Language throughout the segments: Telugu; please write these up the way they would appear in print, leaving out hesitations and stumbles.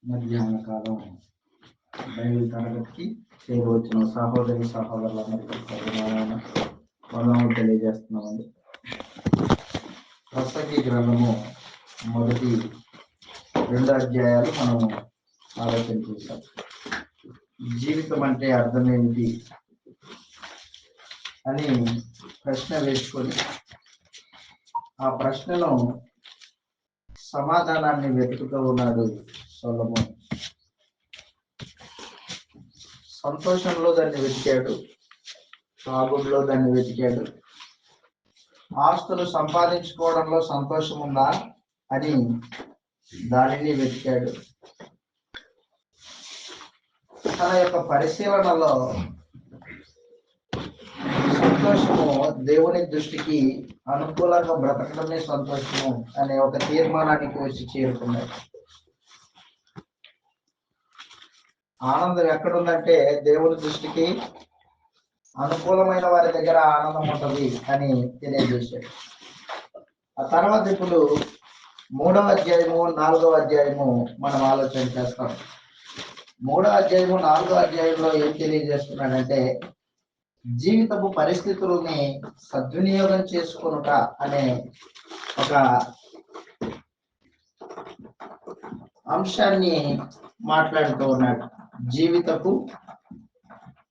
మధ్యాహ్న కాలం బైబిల్ తరగతికి చేరవచ్చిన సహోదరి సహోదరులందరికీ వందనములు తెలియజేస్తున్నామండి. ప్రసంగి గ్రంథము మొదటి 2 అధ్యాయాలు మనము ఆలోచన చేశాం. జీవితం అంటే అర్థం ఏమిటి అని ప్రశ్న వేసుకొని ఆ ప్రశ్నను సమాధానాన్ని వెతుకుతూ ఉన్నాడు సొలొమోను. సంతోషంలో దాన్ని వెతికాడు, తాగుడులో దాన్ని వెతికాడు, ఆస్తులు సంపాదించుకోవడంలో సంతోషం ఉందా అని దానిని వెతికాడు. తన యొక్క పరిశీలనలో సంతోషము దేవుని దృష్టికి అనుకూలంగా బ్రతకడమే సంతోషము అనే ఒక తీర్మానానికి వచ్చి చేరుకున్నాడు. ఆనందం ఎక్కడుందంటే దేవుని దృష్టికి అనుకూలమైన వారి దగ్గర ఆనందం ఉంటుంది అని తెలియజేశాడు. ఆ తర్వాత ఇప్పుడు 3వ అధ్యాయము 4వ అధ్యాయము మనం ఆలోచన చేస్తాం. 3వ అధ్యాయము 4వ అధ్యాయంలో ఏం తెలియజేస్తున్నాడంటే జీవితపు పరిస్థితులని సద్వినియోగం చేసుకొనుట అనే ఒక అంశాన్ని మాట్లాడుతూ ఉన్నాడు. జీవితపు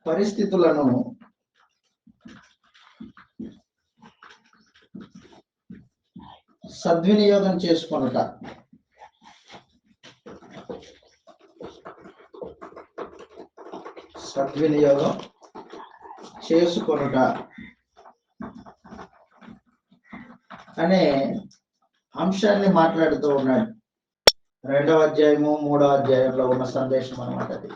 పరిస్థితులను సద్వినియోగం చేసుకొనుట. సద్వినియోగం చేసుకొనుట అనే అంశాన్ని మాట్లాడుతూ ఉన్నాడు. 2వ అధ్యాయము 3వ అధ్యాయంలో ఉన్న సందేశం అన్నమాట అది.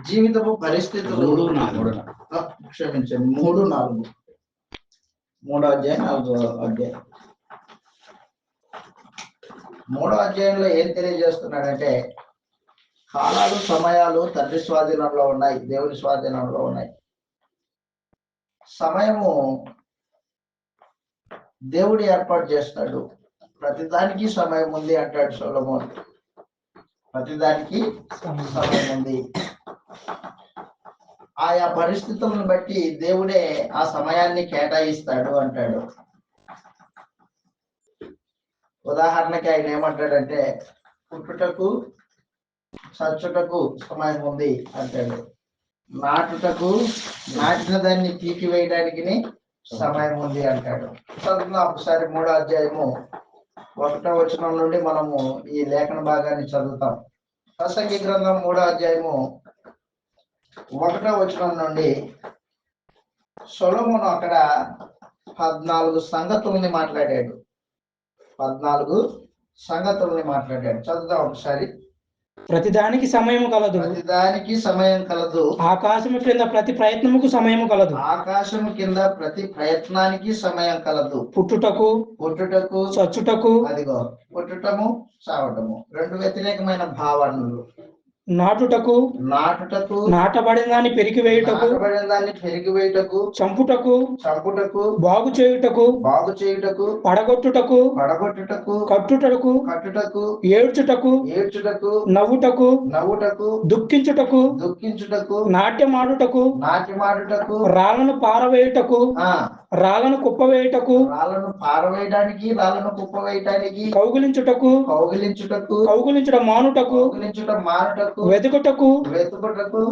జీవితపు పరిస్థితులు 3, 4 3వ అధ్యాయం 4వ అధ్యాయం. 3వ అధ్యాయంలో ఏం తెలియజేస్తున్నాడంటే కాలాలు సమయాలు తండ్రి స్వాధీనంలో ఉన్నాయి, దేవుని స్వాధీనంలో ఉన్నాయి. సమయము దేవుడు ఏర్పాటు చేస్తాడు. ప్రతిదానికి సమయం ఉంది అంటాడు సొలొమోను. ప్రతిదానికి సమయం ఉంది. ఆయా పరిస్థితులను బట్టి దేవుడే ఆ సమయాన్ని కేటాయిస్తాడు అంటాడు. ఉదాహరణకి ఆయన ఏమంటాడంటే పుట్టుటకు చచ్చుటకు సమయం ఉంది అంటాడు. నాటుటకు నాటిన దాన్ని తీసివేయడానికి సమయం ఉంది అంటాడు. చదువుతున్నాం ఒకసారి 3వ అధ్యాయము 1వ వచనం నుండి మనము ఈ లేఖన భాగాన్ని చదువుతాం. ప్రసంగి గ్రంథం 3వ అధ్యాయము 1వ వచనం నుండి సొలొమోను అక్కడ 14 సంగతుల్ని మాట్లాడాడు. 14 సంగతుల్ని మాట్లాడాడు. చదువుతాం ఒకసారి. ప్రతిదానికి సమయము కలదు, ప్రతిదానికి సమయం కలదు. ఆకాశము క్రింద ప్రతి ప్రయత్నముకు సమయము కలదు. ఆకాశము కింద ప్రతి ప్రయత్నానికి సమయం కలదు. పుట్టుటకు చచ్చుటకు, అదిగో పుట్టుటము చావటము 2 వ్యతిరేకమైన భావనలు. నాటుటకు నాటబడిన దాన్ని పెరిగివేయుటకు, చంపుటకు బాగు చేయుటకు, పడగొట్టుటకు కట్టుటకు, ఏడ్చుటకు నవ్వుటకు, దుఃఖించుటకు నాట్యమాడుటకు, రాళ్ళను పారవేయుటకు, రాళ్ళను కుప్పవేయుటకు, కౌగిలించుటకు కౌగిలించుట మానుటకు, వెతుకుటకు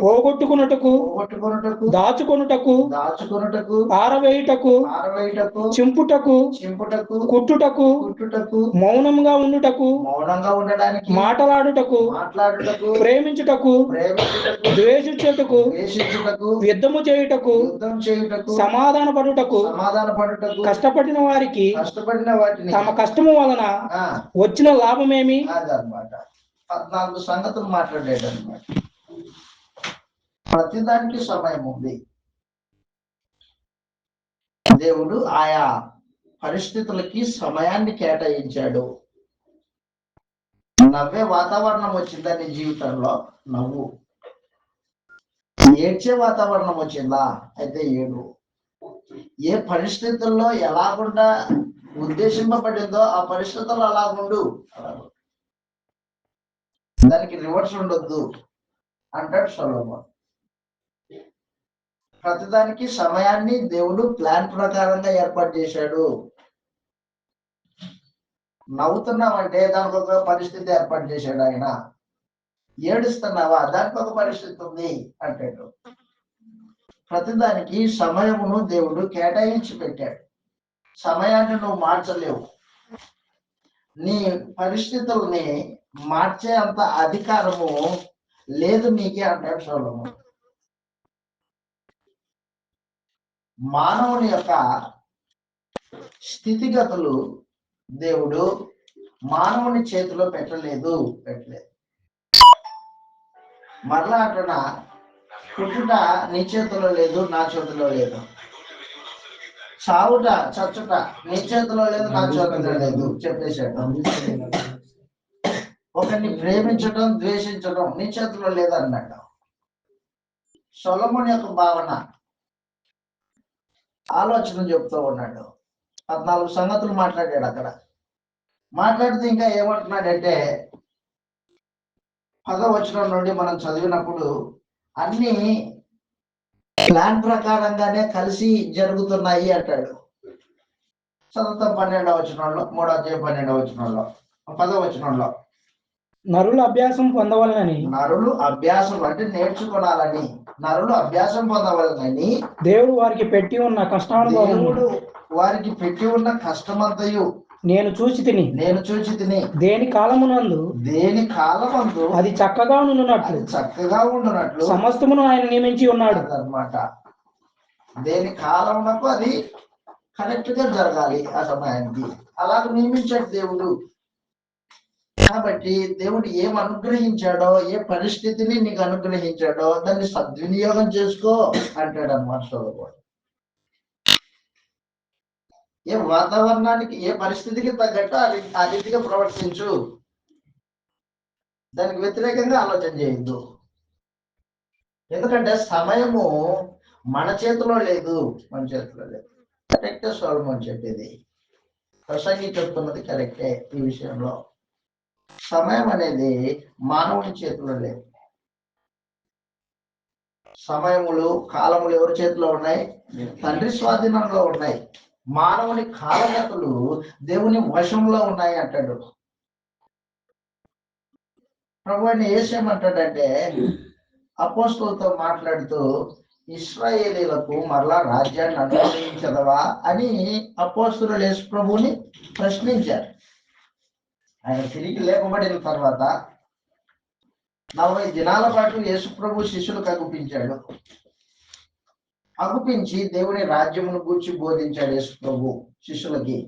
పోగొట్టుకున్నటకు, దాచుకొనుటకు పారవేయుటకు, చింపుటకు కుట్టుటకు, మౌనంగా ఉండడానికి, మాటలాడుటకు, ప్రేమించుటకు, ద్వేషించుటకు, యుద్ధము చేయుటకు, సమాధాన పడుటకు, కష్టపడిన వారికి తమ కష్టము వలన వచ్చిన లాభమేమి? అదనమాట 14 సంగతులు మాట్లాడాడు అనమాట. ప్రతిదానికి సమయం ఉంది. దేవుడు ఆయా పరిస్థితులకి సమయాన్ని కేటాయించాడు. నవ్వే వాతావరణం వచ్చిందా నీ జీవితంలో? నవ్వు. ఏడ్చే వాతావరణం వచ్చిందా? అయితే ఏడు. ఏ పరిస్థితుల్లో ఎలాగుండా ఉద్దేశింపబడిందో ఆ పరిస్థితుల్లో అలాగుండు. దానికి రివర్స్ ఉండొద్దు అంటాడు సొలొమోన్. ప్రతిదానికి సమయాన్ని దేవుడు ప్లాన్ ప్రకారంగా ఏర్పాటు చేశాడు. నవ్వుతున్నావంటే దానికి ఒక పరిస్థితి ఏర్పాటు చేశాడు ఆయన. ఏడుస్తున్నావా, దానికి ఒక పరిస్థితి ఉంది అంటాడు. ప్రతిదానికి సమయమును దేవుడు కేటాయించి పెట్టాడు. సమయాన్ని నువ్వు మార్చలేవు. నీ పరిస్థితుల్ని మార్చే అంత అధికారము లేదు నీకే అంటాడు సొలొమోన్. మానవుని యొక్క స్థితిగతులు దేవుడు మానవుని చేతిలో పెట్టలేదు. మరలా అంటున్నా, పుట్టుట నీ చేతిలో లేదు, నా చేతిలో లేదు. చావుట చచ్చుట నీ చేతిలో లేదు, నా చేతిలో లేదు చెప్పేశాడు. ఒకరిని ప్రేమించడం ద్వేషించడం నీ చేతిలో లేదన్నాడు. సొలొమోన్ యొక్క భావన ఆలోచన చెప్తూ ఉన్నాడు. 14 సంగతులు మాట్లాడాడు అక్కడ. మాట్లాడితే ఇంకా ఏమంటున్నాడంటే 10వ వచనం నుండి మనం చదివినప్పుడు అన్ని ప్లాన్ ప్రకారంగానే కలిసి జరుగుతున్నాయి అంటాడు. చదువుతాం 12వ వచనంలో, 3వ అధ్యాయం 12వ వచనంలో, 10వ వచనంలో. నరులు అభ్యాసం పొందవాలని, నరులు అభ్యాసం అంటే నేర్చుకోవాలని, నరులు అభ్యాసం పొందవాలని దేవుడు వారికి పెట్టి ఉన్న కష్టానుభవముడు వారికి పెట్టి ఉన్న కష్టమంతయు నేను చూచి తిని దేని కాలమునందు అది చక్కగా ఉండునట్లు సమస్తమును ఆయన నియమించి ఉన్నాడు అన్నమాట. దేని కాలమునకు అది కరెక్ట్ గా జరగాలి ఆ సమయానికి, అలాగ నియమించాడు దేవుడు. కాబట్టి దేవుడు ఏం అనుగ్రహించాడో, ఏ పరిస్థితిని నీకు అనుగ్రహించాడో దాన్ని సద్వినియోగం చేసుకో అంటాడు అన్నమాట సొలొమోన్. ఏ వాతావరణానికి, ఏ పరిస్థితికి తగ్గట్టు ఆ రీతిగా ప్రవర్తించు. దానికి వ్యతిరేకంగా ఆలోచన చేయొద్దు. ఎందుకంటే సమయము మన చేతిలో లేదు. కరెక్టే సొలొమోన్ చెప్పేది. ప్రసంగి చెప్తున్నది కరెక్టే. ఈ విషయంలో సమయం అనేది మానవుని చేతిలో లేదు. సమయములు, కాలములు ఎవరి చేతిలో ఉన్నాయి? తండ్రి స్వాధీనంలో ఉన్నాయి. మానవుని కాలగతులు దేవుని వశంలో ఉన్నాయి అంటాడు. ప్రభు ఆయన ఏసేమంటాడంటే అపోస్తలులతో మాట్లాడుతూ, ఇశ్రాయేలీలకు మరలా రాజ్యాన్ని అనుగ్రహించదవా అని అపోస్తలులు యేసు ప్రభువుని ప్రశ్నించారు. ఆయన తిరిగి లేపబడిన తర్వాత 40 దినాల పాటు యేసు ప్రభు శిష్యులకు అగుపించాడు. అగుపించి దేవుని రాజ్యమును గూర్చి బోధించాడు యేసు ప్రభు శిష్యులకి.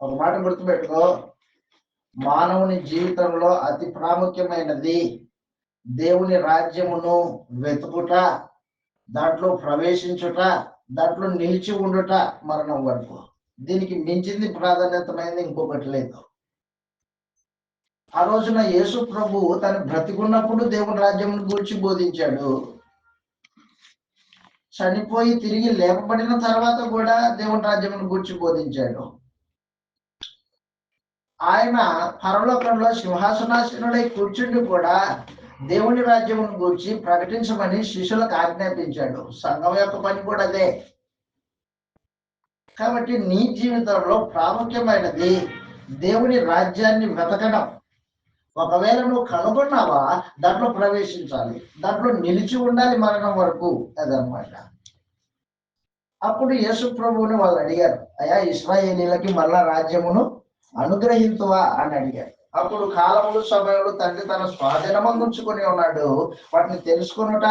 ఒక మాట గుర్తుపెట్టుకో, మానవుని జీవితంలో అతి ప్రాముఖ్యమైనది దేవుని రాజ్యమును వెతుకుట, దాంట్లో ప్రవేశించుట, దాంట్లో నిలిచి ఉండుట మరణం వరకు. దీనికి మించింది ప్రాధాన్యతమైనది ఇంకొకటి లేదు. ఆ రోజున యేసు ప్రభు తను బ్రతికున్నప్పుడు దేవుని రాజ్యమును గూర్చి బోధించాడు. చనిపోయి తిరిగి లేపబడిన తర్వాత కూడా దేవుని రాజ్యమును గూర్చి బోధించాడు. ఆయన పరలోకంలో సింహాసనాసీనుడై కూర్చుండి కూడా దేవుని రాజ్యమును గూర్చి ప్రకటించమని శిష్యులకు ఆజ్ఞాపించాడు. సంఘం యొక్క పని కూడా అదే. కాబట్టి నీ జీవితంలో ప్రాముఖ్యమైనది దేవుని రాజ్యాన్ని వెతకడం. ఒకవేళ నువ్వు కనుగొన్నావా, దాంట్లో ప్రవేశించాలి, దాంట్లో నిలిచి ఉండాలి మరణం వరకు. అదనమాట. అప్పుడు యేసు ప్రభువుని వాళ్ళు అడిగారు, అయ్యా ఇశ్రాయేలీలకి మళ్ళా రాజ్యమును అనుగ్రహించువా అని అడిగారు. అప్పుడు కాలములు, సమయములు తండ్రి తన స్వాధీనమందు ఉంచుకొని ఉన్నాడు, వాటిని తెలుసుకొనుట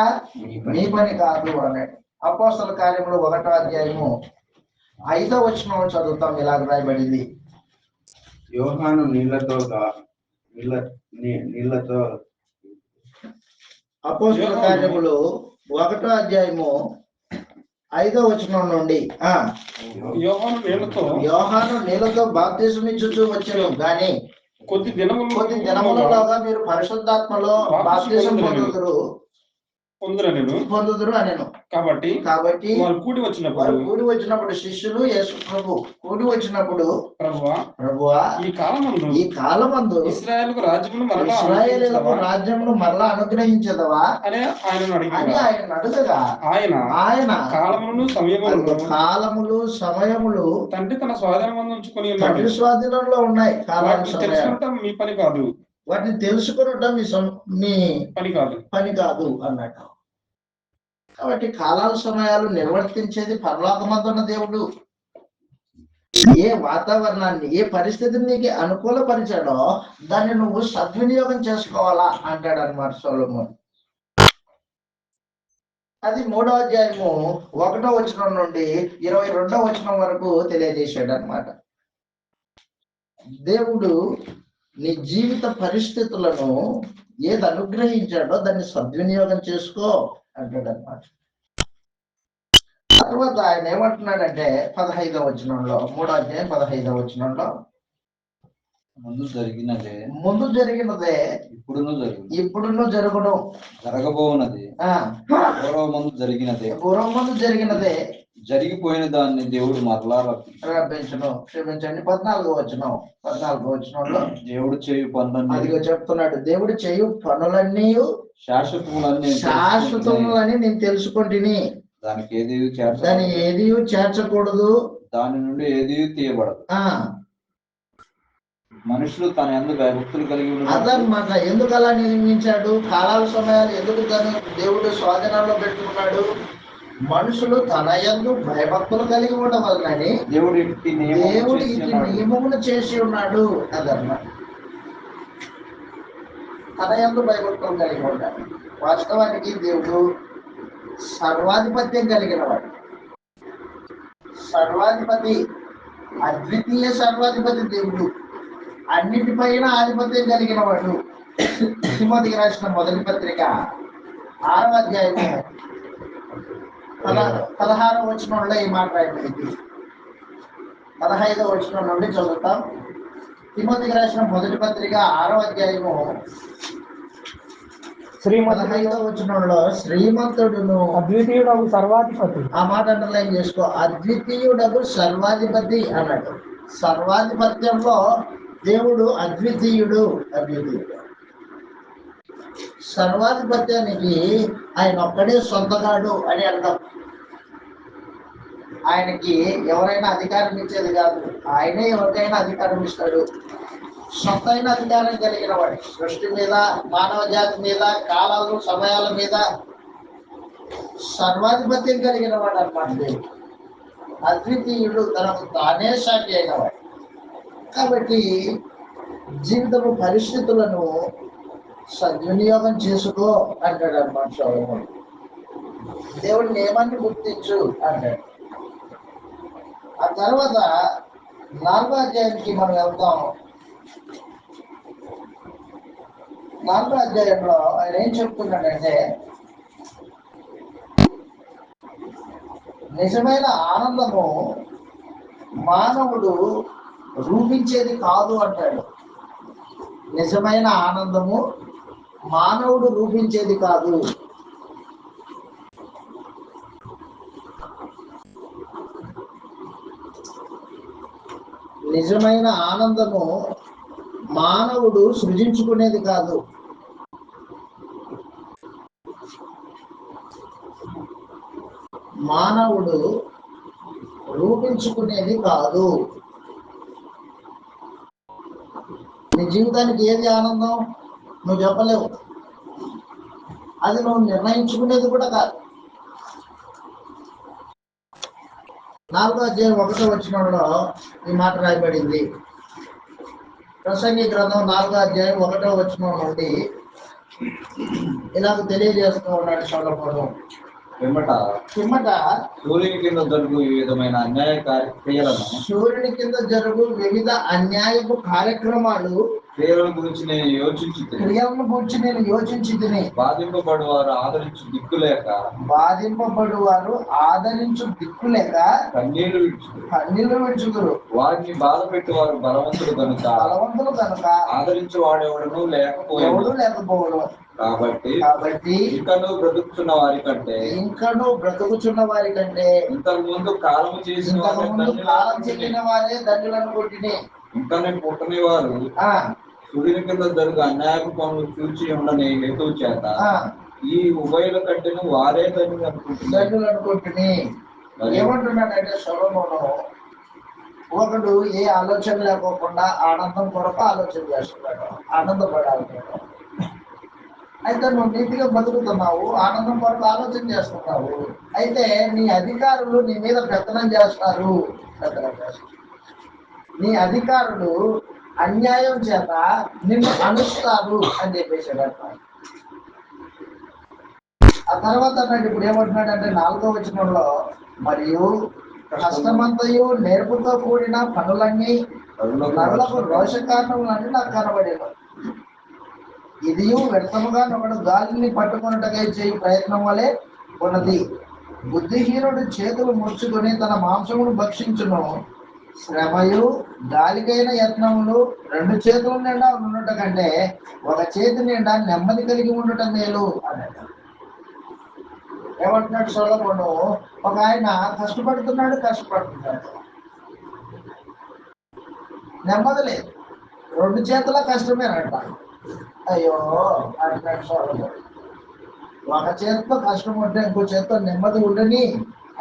నీ పని కాదు అన్నాడు. అపోస్తల కార్యములు 1వ అధ్యాయము 5వ వచనం చదువుతాం. ఇలాగ రాయబడింది, యోహాను నీళ్లతో అపోస్తల కార్యములు 1వ అధ్యాయము 5వ వచనం నుండి, యోహాను నీళ్లతో బాప్తిసం ఇచ్చుచూ వచ్చెను గాని కొద్ది దినములలోగా మీరు పరిశుద్ధాత్మలో బాప్తిసం పొందుదురు పొందుదురు అనెను. కాబట్టి వారు కూడి వచ్చినప్పుడు శిష్యులు యేసు ప్రభు కూడి వచ్చినప్పుడు ప్రభువా ఈ కాలమందు ఇశ్రాయేలుకు రాజ్యమును మరలా అనుగ్రహించదవా అని ఆయన అడగగా ఆయన కాలములు సమయములు తండ్రి తన స్వాధీనం ఉంచుకొని తండ్రి స్వాధీనంలో ఉన్నాయి. కాలాలు మీ పని కాదు, వాటిని తెలుసుకునటం మీ పని కాదు అన్నట్టు. కాబట్టి కాలాల సమయాలు నిర్వర్తించేది పరలోకమందున్న దేవుడు. ఏ వాతావరణాన్ని, ఏ పరిస్థితిని నీకు అనుకూలపరిచాడో దాన్ని నువ్వు సద్వినియోగం చేసుకోవాలా అంటాడు అన్నమాట సొలొమోను. అది 3వ అధ్యాయము 1వ వచనం నుండి 22వ వచనం వరకు తెలియజేశాడు అన్నమాట. దేవుడు నీ జీవిత పరిస్థితులను ఏది అనుగ్రహించాడో దాన్ని సద్వినియోగం చేసుకో అంటాడు అన్నమాట. తర్వాత ఆయన ఏమంటున్నాడంటే 15వ వచనంలో, 3వ అధ్యాయం 15వ వచనంలో, ముందు జరిగినదే ఇప్పుడును జరుగును, జరగబోనది పూర్వమందు జరిగినదే జరిగిపోయిన దాన్ని దేవుడు మరలా రప్పించును. క్షమించండి, 14వ వచనంలో దేవుడు చేయు పనులన్నీ, అదిగో చెప్తున్నాడు, దేవుడు చేయు పనులన్నీ శాశ్వతములని నేను తెలుసుకుంటుని, దానికి ఏది చేర్చకూడదు, దాని నుండి ఏది తీయబడదు. మనుషులు తన యందు భక్తులు కలిగి అదనమాట. ఎందుకు అలా నిర్మించాడు? కాలాల సమయాలు ఎందుకు దేవుడు స్వాధీనంలో పెట్టుకున్నాడు? మనుషులు తన యందు భయభక్తులు కలిగి ఉండడం వలనని దేవుడు ఇట్టి నియమములు చేసి ఉన్నాడు. అదన్నమాట, తన యందు భయభక్తులు కలిగి ఉన్నాడు. వాస్తవానికి దేవుడు సర్వాధిపత్యం కలిగిన వాడు, సర్వాధిపతి, అద్వితీయ సర్వాధిపతి దేవుడు, అన్నిటిపైన ఆధిపత్యం కలిగిన వాడు. తిమోతికి రాసిన మొదటి పత్రిక 6వ అధ్యాయము 16వ వచనంలో ఈ మాట రాయబడింది. 15వ వచనం నుండి చదువుతాం. తిమోతికి రాసిన మొదటి పత్రిక 6వ అధ్యాయము 15వ వచనంలో, శ్రీమంతుడును అద్వితీయుడగు సర్వాధిపతి, ఆ మాట అండర్లైన్ చేసుకో, అద్వితీయుడగు సర్వాధిపతి అన్నాడు. సర్వాధిపత్యంలో దేవుడు అద్వితీయుడు. సర్వాధిపత్యానికి ఆయన ఒక్కడే సొంతగాడు అని అర్థం. ఆయనకి ఎవరైనా అధికారం ఇచ్చేది కాదు, ఆయనే ఎవరికైనా అధికారం ఇస్తాడు. సొంతైన అధికారం కలిగిన వాడు, సృష్టి మీద, మానవ జాతి మీద, కాలాలు సమయాల మీద సర్వాధిపత్యం కలిగిన వాడు అన్నమాట దేవుడు. అద్వితీయుడు, తనకు తానే సాటి అయిన వాడు. కాబట్టి జీవితపు పరిస్థితులను సద్వినియోగం చేసుకో అంటాడు అన్నమాట సొలొమోను. దేవుడి నియమాన్ని గుర్తించు అంటాడు. ఆ తర్వాత 4వ అధ్యాయానికి మనం వెళ్తాం. 4వ అధ్యాయంలో ఆయన ఏం చెప్తున్నాడంటే, నిజమైన ఆనందము మానవుడు రూపించేది కాదు అంటాడు. నిజమైన ఆనందము మానవుడు రూపించేది కాదు. నిజమైన ఆనందము మానవుడు సృజించుకునేది కాదు. మానవుడు రూపించుకునేది కాదు. నీ జీవితానికి ఏది ఆనందం నువ్వు చెప్పలేవు, అది నువ్వు నిర్ణయించుకునేది కూడా కాదు. 4వ అధ్యాయం 1వ వచనంలో ఈ మాట రాయబడింది. ప్రసంగి గ్రంథం 4వ అధ్యాయం 1వ వచనం నుండి ఇలాగ తెలియజేస్తూ ఉన్నాడు సొలొమోను. పిమ్మట సూర్యుని కింద జరుగు వివిధమైన అన్యాయ క్రియలను, సూర్యుని కింద జరుగు వివిధ అన్యాయపు కార్యక్రమాలు, క్రియలను గురించి నేను యోచించి తిని, బాధింపబడువారు ఆదరించు దిక్కులేక కన్నీళ్లు విడుచుదురు. వారిని బాధ పెట్టువారు బలవంతులు కనుక ఆదరించు వాడెవడను లేకపోవడం. కాబట్టి ఇంకను బ్రతుకుతున్న వారి కంటే ఇంతకు ముందు కాలం చెల్లిన వారే ధన్యులను కొట్టిని. ఇంకా పుట్టని వారు సూర్యుని కింద జరుగు అన్యాయపు పనులు చూచి ఉండని హేతువు చేత ఈ ఉభయుల కంటేను వారే ధన్యులు అనుకుంటుని. ఏమంటున్నాడంటే సొలొమోను, ఒకడు ఏ ఆలోచన లేకోకుండా ఆనందం కొరకు ఆలోచన చేస్తున్నాడు, ఆనందపడాలి. అయితే నువ్వు నీతిగా బతుకుతున్నావు, ఆనందం కొరకు ఆలోచన చేస్తున్నావు. అయితే నీ అధికారులు నీ మీద పెత్తనం చేస్తారు. నీ అధికారులు అన్యాయం చేత నిన్ను అనుస్తారు అని చెప్పేసాడు. ఆ తర్వాత అన్నాడు, ఇప్పుడు ఏమంటున్నాడంటే 4వ వచనంలో, మరియు కష్టమంతయు నేర్పుతో కూడిన పనులన్నీ నరులకు రోష కారణములన్నీ నాకు కనబడేది. ఇది వ్యర్థముగా ఒకడు గాలిని పట్టుకున్నట్టుగా చేయి ప్రయత్నం వలె ఉన్నది. బుద్ధిహీనుడు చేతులు ముడుచుకొని తన మాంసమును భక్షించును. శ్రమయు గాలికైన యత్నములు 2 చేతుల నిండా ఉండుట కంటే ఒక చేతి నిండా నెమ్మది కలిగి ఉండటం మేలు అన్నాడు. ఏమంటున్నాడు సొలొమోను, ఒక ఆయన కష్టపడుతున్నాడు, నెమ్మది లేదు, 2 చేతుల కష్టమేనంట. అయ్యో అంటున్నాడు సొలొమోను. ఒక చేతితో కష్టం ఉంటే ఇంకో చేతితో నెమ్మది ఉండని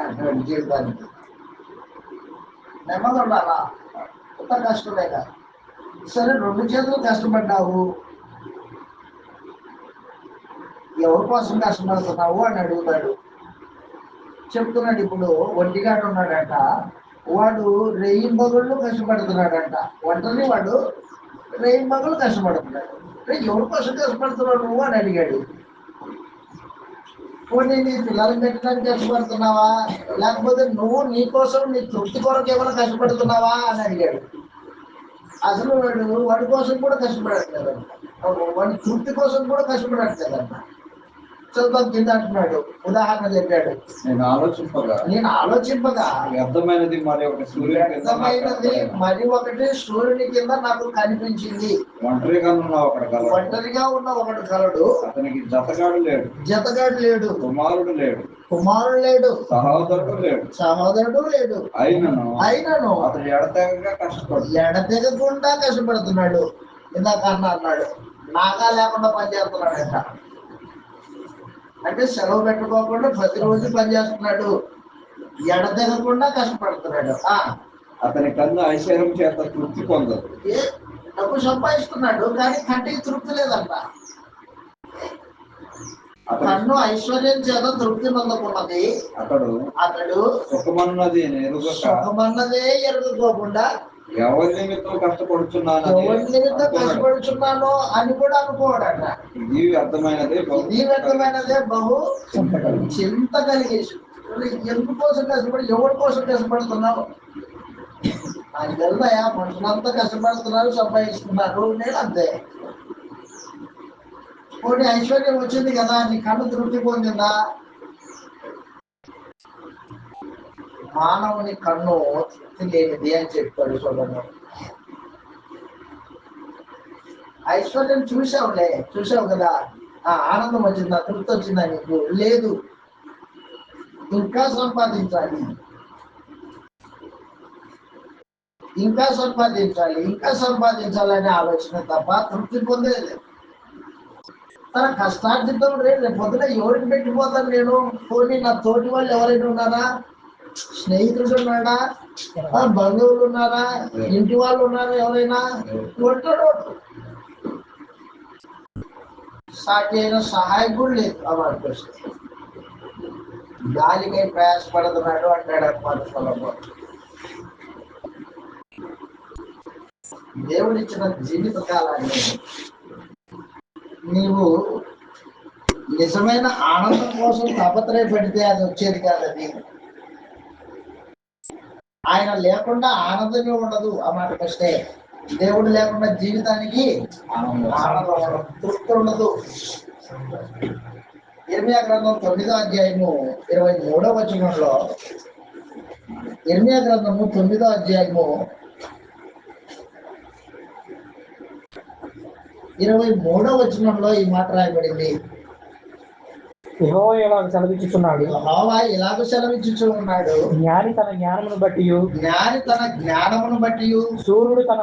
అంటున్నాడు. జీవితానికి నెమ్మది ఉండాలా? కొత్త కష్టమే కదా. సరే 2 చేతులు కష్టపడ్డావు, ఎవరి కోసం కష్టపడుతున్నావు అని అడుగుతాడు. చెప్తున్నాడు, ఇప్పుడు ఒంటిగాడు ఉన్నాడంట, వాడు రేయింబగళ్ళు కష్టపడుతున్నాడంట. ఒంటరి వాడు రేయింబగళ్ళు కష్టపడుతున్నాడు. ఎవరి కోసం కష్టపడుతున్నావు నువ్వు అని అడిగాడు. పోనీ నీ పిల్లలు పెట్టడానికి కష్టపడుతున్నావా, లేకపోతే నువ్వు నీ కోసం నీ తృప్తి కొరకు ఏమైనా కష్టపడుతున్నావా అని అడిగాడు. అసలు వాడి కోసం కూడా కష్టపడట్లేదంట, వాడి తృప్తి కోసం కూడా కష్టపడట్లేదంట. చదువు కింద అంటున్నాడు, ఉదాహరణ చెప్పాడు, నేను ఆలోచింపగా వ్యర్థమైనది మరి ఒకటి సూర్యుని కింద నాకు కనిపించింది. ఒంటరిగా ఉన్న ఒకడు కలడు, అతనికి జతగాడు లేడు, కుమారుడు లేడు, సహోదరుడు లేడు. అయినను అతను ఎడతెగకుండా కష్టపడుతున్నాడు. ఇందాక అన్నాడు, నాగా లేకుండా పనిచేస్తున్నాడంట. అంటే సెలవు పెట్టుకోకుండా ప్రతిరోజు పనిచేస్తున్నాడు, ఎడతెగకుండా కష్టపడుతున్నాడు. అతని కన్ను ఐశ్వర్యం చేత తృప్తి పొందదు. డబ్బు సంపాదిస్తున్నాడు కానీ కంటికి తృప్తి లేదంట. కన్ను ఐశ్వర్యం చేత తృప్తి పొందకున్నది. అతడు సుఖమన్నదే ఎరుగకోకుండా ఎవరి నిమిత్తం కష్టపడుతున్నాను అని కూడా అనుకోవడట. ఇది వ్యర్థమైనదే బహు చింత కలిగేసి. ఎందుకోసం కష్టపడి, ఎవరి కోసం కష్టపడుతున్నావు? నాకు తెలుదయా, మనుషులంతా కష్టపడుతున్నారు, సంపాదిస్తున్నారు, నేను అంతే. కొన్ని ఐశ్వర్యం వచ్చింది కదా, నీ కన్ను తృప్తి పొందిందా? మానవుని కన్ను తృప్తి లేనిది అని చెప్పాడు సోదరుడు. ఐశ్వర్యం చూసావు కదా, ఆనందం వచ్చిందా, తృప్తి వచ్చిందా? నీకు లేదు, ఇంకా సంపాదించాలనే ఆలోచన తప్ప తృప్తి పొందేది. తన కష్టార్జితం రేపు పొద్దున ఎవరికి పెట్టిపోతాను నేను? పోనీ నా తోటి వాళ్ళు ఎవరైనా ఉన్నారా? స్నేహితుడు ఉన్నాడా? బంధువులు ఉన్నారా? ఇంటి వాళ్ళు ఉన్నారా? ఎవరైనా ఉంటాడు. సాటి అయిన సహాయం కూడా లేదు. అన్నమాట గాలికై ప్రయాసపడుతున్నాడు అంటాడు అన్నమాట. దేవుడిచ్చిన జీవిత కాలాన్ని నీవు నిజమైన ఆనందం కోసం తపత్రయపడితే అది వచ్చేది కాదని. ఆయన లేకుండా ఆనందమే ఉండదు. ఆ మాటకు వస్తే దేవుడు లేకుండా జీవితానికి ఆనందం ఉండదు, తృప్తి ఉండదు. ఇర్మియా గ్రంథం 9వ అధ్యాయము 23వ వచనంలో, ఇర్మియా గ్రంథము 9వ అధ్యాయము 23వ వచనంలో ఈ మాట రాయబడింది. యెహోవా ఇలాగ సెలవిచ్చుచున్నాడు, యెహోవా ఇలాగ సెలవిచ్చుచున్నాడు, జ్ఞాని తన జ్ఞానమును బట్టి, సూర్యుడు తన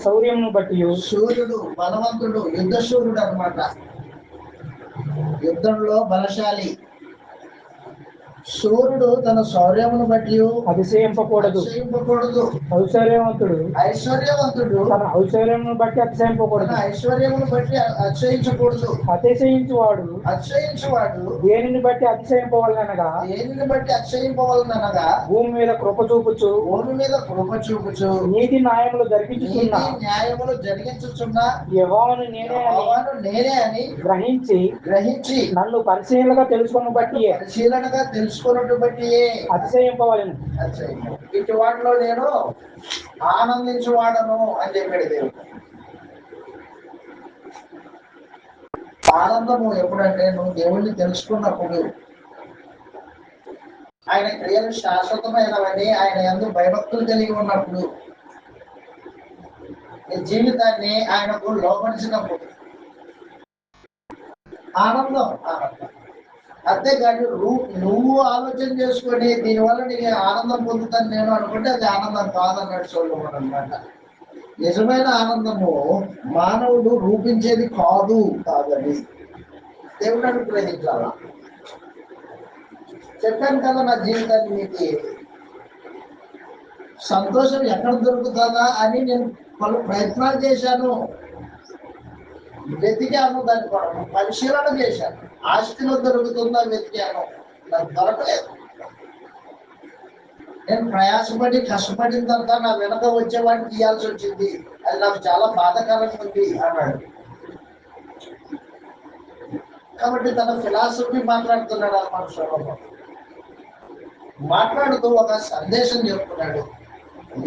శౌర్యమును బట్టి. సూర్యుడు బలవంతుడు, యుద్ధ సూర్యుడు అన్నమాట, యుద్ధంలో బలశాలి. సూర్యుడు తన శౌర్యమును బట్టి అతిశయింపకూడదు. ఐశ్వర్యవంతుడు తన ఐశ్వర్యమును బట్టి అతిశయింపకూడదు. ఐశ్వర్యమును బట్టి అతిశయించకూడదు. అతిశయించువాడు దేనిని బట్టి అతిశయింపవలనగా భూమి మీద కృప చూపుచు నీతి న్యాయములు జరిగించుచున్న యెహోవాను నేనే అని గ్రహించి నన్ను పరిశీలనగా తెలుసుకున్న బట్టి అతిశయింపవలెను. ఇటు వాటిలో నేను ఆనందించువాడను అని చెప్పాడు దేవుడు. ఆనందము ఎప్పుడంటే నువ్వు దేవుణ్ణి తెలుసుకున్నప్పుడు, ఆయన క్రియలు శాశ్వతమైనవని ఆయన యందు భయభక్తులు కలిగి ఉన్నప్పుడు, నీ జీవితాన్ని ఆయనకు లోపరిచినప్పుడు ఆనందం. అంతేకాదు నువ్వు ఆలోచన చేసుకొని దీనివల్ల నీకు ఆనందం పొందుతాను నేను అనుకుంటే అది ఆనందం కాదన్నాడు సొలొమోను అన్నమాట. నిజమైన ఆనందము మానవుడు రూపించేది కాదని దేవుడు అనుగ్రహించాల. చెప్పాను కదా, నా జీవితాన్ని మీకు సంతోషం ఎక్కడ దొరుకుతుందా అని నేను పలు ప్రయత్నాలు చేశాను, వెతికాను, దాన్ని పరిశీలన చేశాను. ఆస్తిలో దొరుకుతుందా వెతికాను, నాకు దొరకలేదు. నేను ప్రయాసపడి కష్టపడిన తర్వాత నా వెనక వచ్చేవాడిని తీయాల్సి వచ్చింది, అది నాకు చాలా బాధాకరంగా ఉంది అన్నాడు. కాబట్టి తన ఫిలాసఫీ మాట్లాడుతున్నాడు ఆ మనుషులు. మాట్లాడుతూ ఒక సందేశం చెప్తున్నాడు,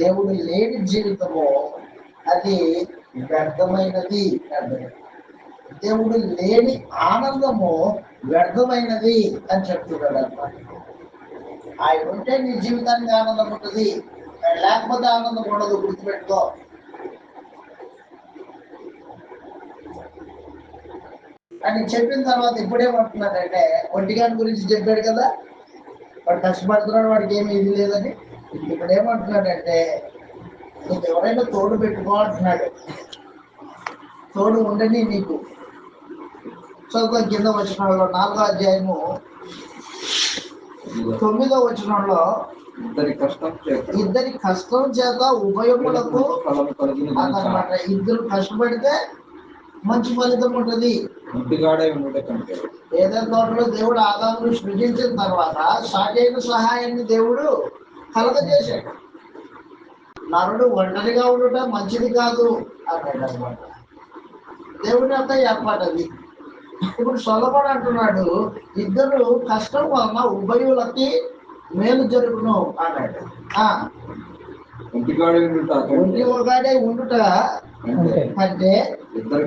దేవుడు లేని జీవితము అది వ్యర్థమైనది, దేవుడు లేని ఆనందము వ్యర్థమైనది అని చెప్తున్నాడు అన్నమాట. ఆయన ఉంటే నీ జీవితానికి ఆనందం ఉంటుంది, లేకపోతే ఆనందం ఉండదు, గుర్తుపెట్టుకో. అని చెప్పిన తర్వాత ఇప్పుడేమంటున్నాడంటే, ఒంటిగాని గురించి చెప్పాడు కదా, వాడు కష్టపడుతున్నాడు, వాడికి ఏమి ఇది లేదని. ఇప్పుడు ఏమంటున్నాడంటే, నీకు ఎవరైనా తోడు పెట్టుకో అంటున్నాడు. తోడు ఉండని నీకు. చదువు కింద వచనంలో 4వ అధ్యాయము 9వ వచనంలో, ఇద్దరి కష్టం చేత ఉభయములకు అన్నమాట. ఇద్దరు కష్టపడితే మంచి ఫలితం ఉంటుంది. ఏదైనా తోటలో దేవుడు ఆదామును సృజించిన తర్వాత సాటైన సహాయాన్ని దేవుడు కలగజేశాడు. నరుడు ఒంటరిగా ఉండటం మంచిది కాదు అన్నాడు అనమాట. దేవుడి అంతా ఏర్పాటు అది. ఇప్పుడు సొలొమోను అంటున్నాడు, ఇద్దరు కష్టం వలన ఉభయులకి మేలు జరుగును అన్నాడు. ఒంటిగాడే ఉండుట అంటే ఇద్దరు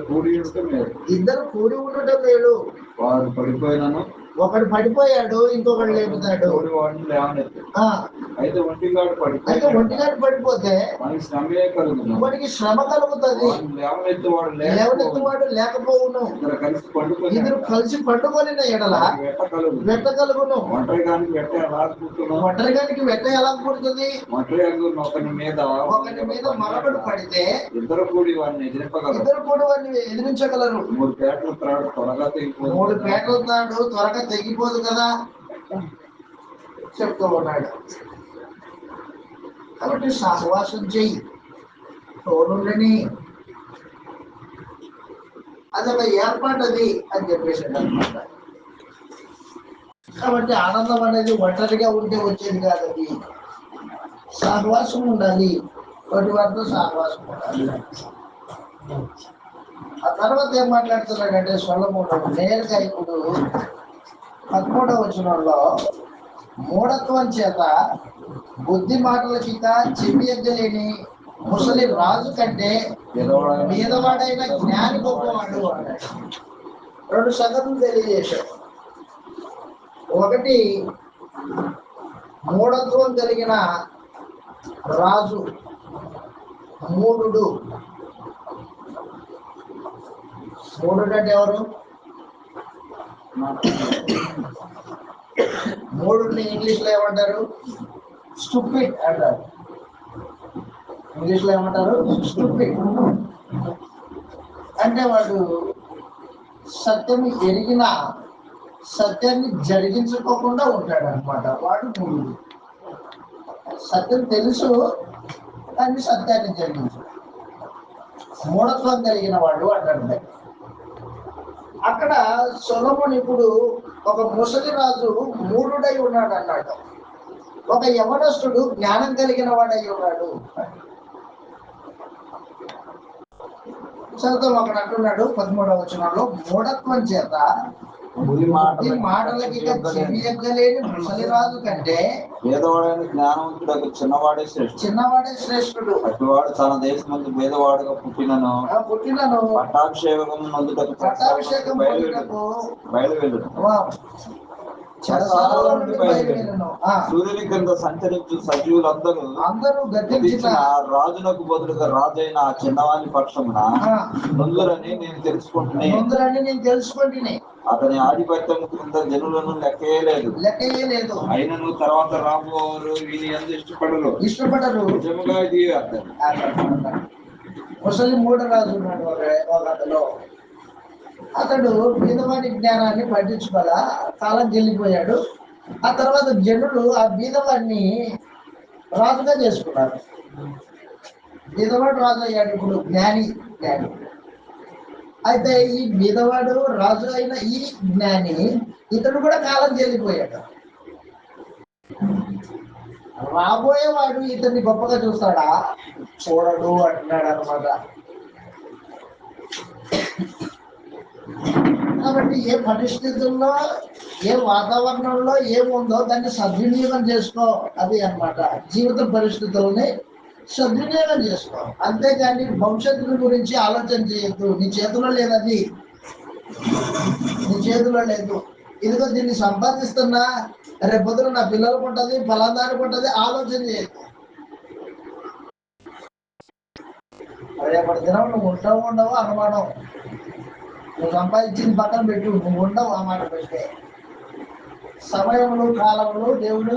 కూడి ఉండటం మేలు. వారు పడిపోయినాను, ఒకడు పడిపోయాడు, ఇంకొకడు లేపుతాడు. అయితే ఒంటిగాడు పడిపోతే వాడికి శ్రమ కలుగుతుంది, లేవనెత్తువాడు లేకపోవును. ఇద్దరు కలిసి పండుకొని ఎడల వెట్ట కలుగును. ఒంటరిగానికి వెట్ట ఎలా పుడుతుంది? ఒకరి మీద మరొకడు పడితే ఇద్దరు కూడి వాడిని ఎదిరించగలరు. 3 పేటల త్రాడు త్వరగా తెగిపోదు కదా చెప్తూ ఉన్నాడు. కాబట్టి సహవాసం చెయ్యి, తోడుండని, అదొక ఏర్పాటు అది అని చెప్పేసాడు అనమాట. కాబట్టి ఆనందం అనేది ఒంటరిగా ఉంటే వచ్చేది కాదండి, సహవాసం ఉండాలి, వాటి వారితో సహవాసం ఉండాలి. ఆ తర్వాత ఏం మాట్లాడుతున్నాడంటే సొలొమోను నేరుగా ఇప్పుడు 13వ వచనంలో, మూఢత్వం చేత బుద్ధి మాటలకి చెవి ఎగ్గలేని ముసలి రాజు కంటే పేదవాడైన జ్ఞాని గొప్పవాడు అన్నాడు. 2 సంగతులు తెలియజేశాడు. ఒకటి, మూఢత్వం కలిగిన రాజు, మూఢుడు. మూఢుడు అంటే ఎవరు? మూఢుడిని ఇంగ్లీష్ లో ఏమంటారు? స్టూపిడ్ అంటారు. ఇంగ్లీష్ లో ఏమంటారు? స్టూపిడ్. అంటే వాడు సత్యం ఎరిగిన సత్యాన్ని జరిగించుకోకుండా ఉంటాడు అనమాట. వాడు మూఢుడు. సత్యం తెలుసు కానీ సత్యాన్ని జరిగించు, మూఢత్వం కలిగిన వాడు అంటాడు. అక్కడ సొలొమోను ఇప్పుడు ఒక ముసలి రాజు మూఢుడై ఉన్నాడు అన్నాడు, ఒక యవనస్తుడు జ్ఞానం కలిగిన వాడై ఉన్నాడు. చదువుతాం. అక్కడ అంటున్నాడు 13వ వచనంలో, మూఢత్వం చేత మాటలకి చెవియగ్గలేని ముసలి రాజు కంటే పేదవాడైన జ్ఞానవంతుడు చిన్నవాడే శ్రేష్ఠుడు. అటువాడు తన దేశమందు పేదవాడుగా పుట్టినను పట్టాభిషేకం బయలువెళ్ళు. సూర్యుని కింద సంచరించు సజీవులందరూ గతించిన రాజునకు బదులుగా రాజైన ఆ చిన్నవాని పక్షమున నొందురని నేను తెలుసుకుంటున్నాను. అతని ఆధిపత్యం క్రింద జనులను లెక్కలేదు. అయినను తర్వాత రాబోవారు వీని అందు ఇష్టపడరు. నిజముగా ఇది అర్థం. ముసలి మూఢరాజు ఉన్నాడు ఒక కథలో. అతడు బీదవాడి జ్ఞానాన్ని పట్టించుకోగా కాలం చెల్లిపోయాడు. ఆ తర్వాత జనులు ఆ బీదవాడిని రాజుగా చేసుకున్నారు. బీదవాడు రాజు అయ్యాడు ఇప్పుడు, జ్ఞాని. అయితే ఈ బీదవాడు రాజు అయిన ఈ జ్ఞాని ఇతడు కూడా కాలం చెల్లిపోయాడు. రాబోయేవాడు ఇతన్ని గొప్పగా చూస్తాడా? చూడడు అంటున్నాడు అనమాట. కాబట్టి ఏ పరిస్థితుల్లో, ఏ వాతావరణంలో ఏముందో దాన్ని సద్వినియోగం చేసుకో, అది అన్నమాట. జీవిత పరిస్థితుల్ని సద్వినియోగం చేసుకో, అంతేగాని భవిష్యత్తు గురించి ఆలోచన చేయొద్దు. నీ చేతిలో లేదది, నీ చేతిలో లేదు. ఇదిగో దీన్ని సంపాదిస్తున్నా, రేపొద్దున నా పిల్లలకు ఉంటుంది, ఫలాదానికి ఉంటుంది, ఆలోచన చేయొద్దు. రేపటి దినం నువ్వు ఉండవు అనుమానం. నువ్వు సంపాదించింది పక్కన పెట్టు, నువ్వు ఉండవు ఆ మాట పెడితే. సమయములు కాలములు దేవుడు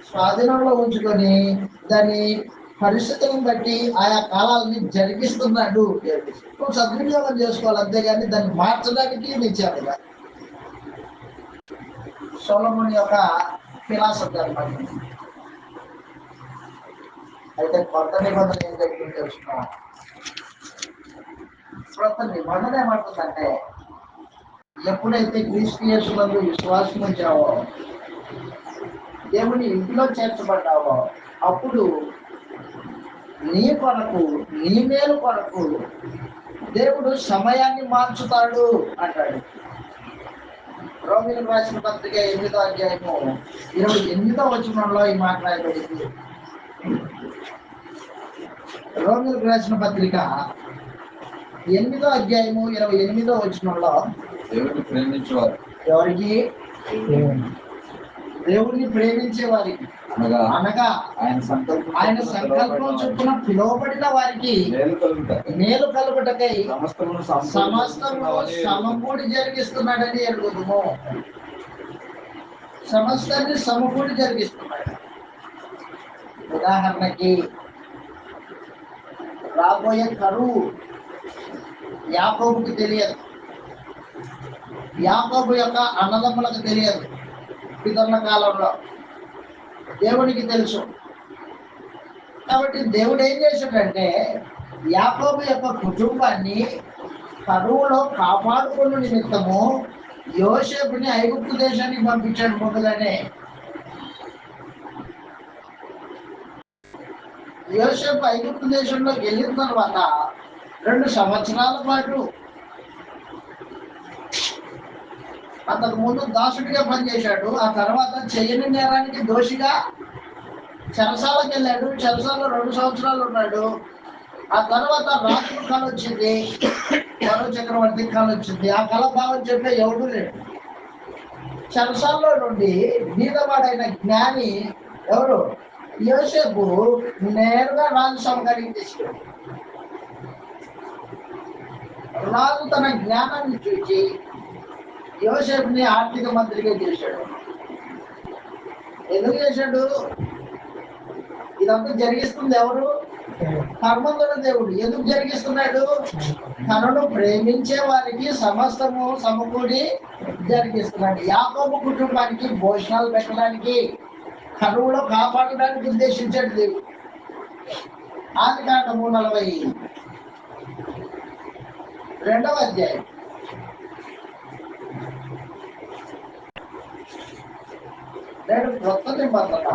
స్వాధీనంలో ఉంచుకొని దాని పరిస్థితులను బట్టి ఆయా కాలాలని జరిగిస్తున్నాడు. నువ్వు సద్వినియోగం చేసుకోవాలి, అంతేగాని దాన్ని మార్చడానికి నిచ్చాడు. సొలొమోను యొక్క ఫిలాసఫీ అన్నమాట. అయితే కొత్త నిబంధన ఏం జరిగింది తెలుసుకున్నాం. కొత్త నిబంధన ఏమంటుందంటే, ఎప్పుడైతే క్రీస్తు యేసునందు విశ్వాసం ఉంచావో, దేవుని ఇంటిలో చేర్చబడ్డావో, అప్పుడు నీ కొరకు, నీ మేలు కొరకు దేవుడు సమయాన్ని మార్చుతాడు అంటాడు. రోమీయులకు రాసిన పత్రిక 8వ అధ్యాయము 28వ వచనంలో ఈ మాట రాయబడింది. రోమీయులకు రాసిన పత్రిక 8వ అధ్యాయము 28వ వచనంలో, దేవుడిని ప్రేమించేవారు, ఎవరికి? దేవుడిని ప్రేమించే వారికి, అనగా ఆయన సంకల్పం చొప్పున పిలువబడిన వారికి మేలు కలుగుటకై సమస్తము సమకూడి జరిగిస్తున్నాడని ఎరుగుదుము. సమస్తాన్ని సమకూడి జరిగిస్తున్నాడు. ఉదాహరణకి రాబోయే కరువు యాకోబుకి తెలియదు, యాకోబు యొక్క అన్నదమ్ములకు తెలియదు. పితరుల కాలంలో దేవునికి తెలుసు. కాబట్టి దేవుడు ఏం చేశాడంటే, యాకోబు యొక్క కుటుంబాన్ని కరువులో కాపాడుకున్న నిమిత్తము యోసేపుని ఐగుప్తు దేశానికి పంపించాడు ముందుగానే. యోసేపు ఐగుప్తు దేశంలోకి వెళ్ళిన తర్వాత 2 సంవత్సరాల పాటు అంతకు ముందు దాసుడిగా పనిచేశాడు. ఆ తర్వాత చేయని నేరానికి దోషిగా చెరసాలకు వెళ్ళాడు. చెరసాలలో 2 సంవత్సరాలు ఉన్నాడు. ఆ తర్వాత రాజు కాలం వచ్చింది, ఫరో చక్రవర్తి కాలం వచ్చింది. ఆ కళ భావం చెప్పే ఎవడు లేడు. చెరసాల్లో నుండి బీదవాడైన జ్ఞాని ఎవరు? యోసేపు నేరుగా రాజు సమకానికి తీసుకెళ్ళాడు. రాజు తన జ్ఞానాన్ని చూచి యోసేపుని ఆర్థిక మంత్రిగా చేశాడు. ఎందుకు చేశాడు? ఇదంతా జరిగిస్తుంది ఎవరు? పరమందున దేవుడు. ఎందుకు జరిగిస్తున్నాడు? తనను ప్రేమించే వారికి సమస్తము సమకూడి జరిగిస్తున్నాడు. యాకోబు కుటుంబానికి భోజనాలు పెట్టడానికి, కరువులో కాపాడడానికి ఉద్దేశించాడు దేవుడు. ఆదికాండము 42వ అధ్యాయం. నేడు క్రొత్త నిబంధన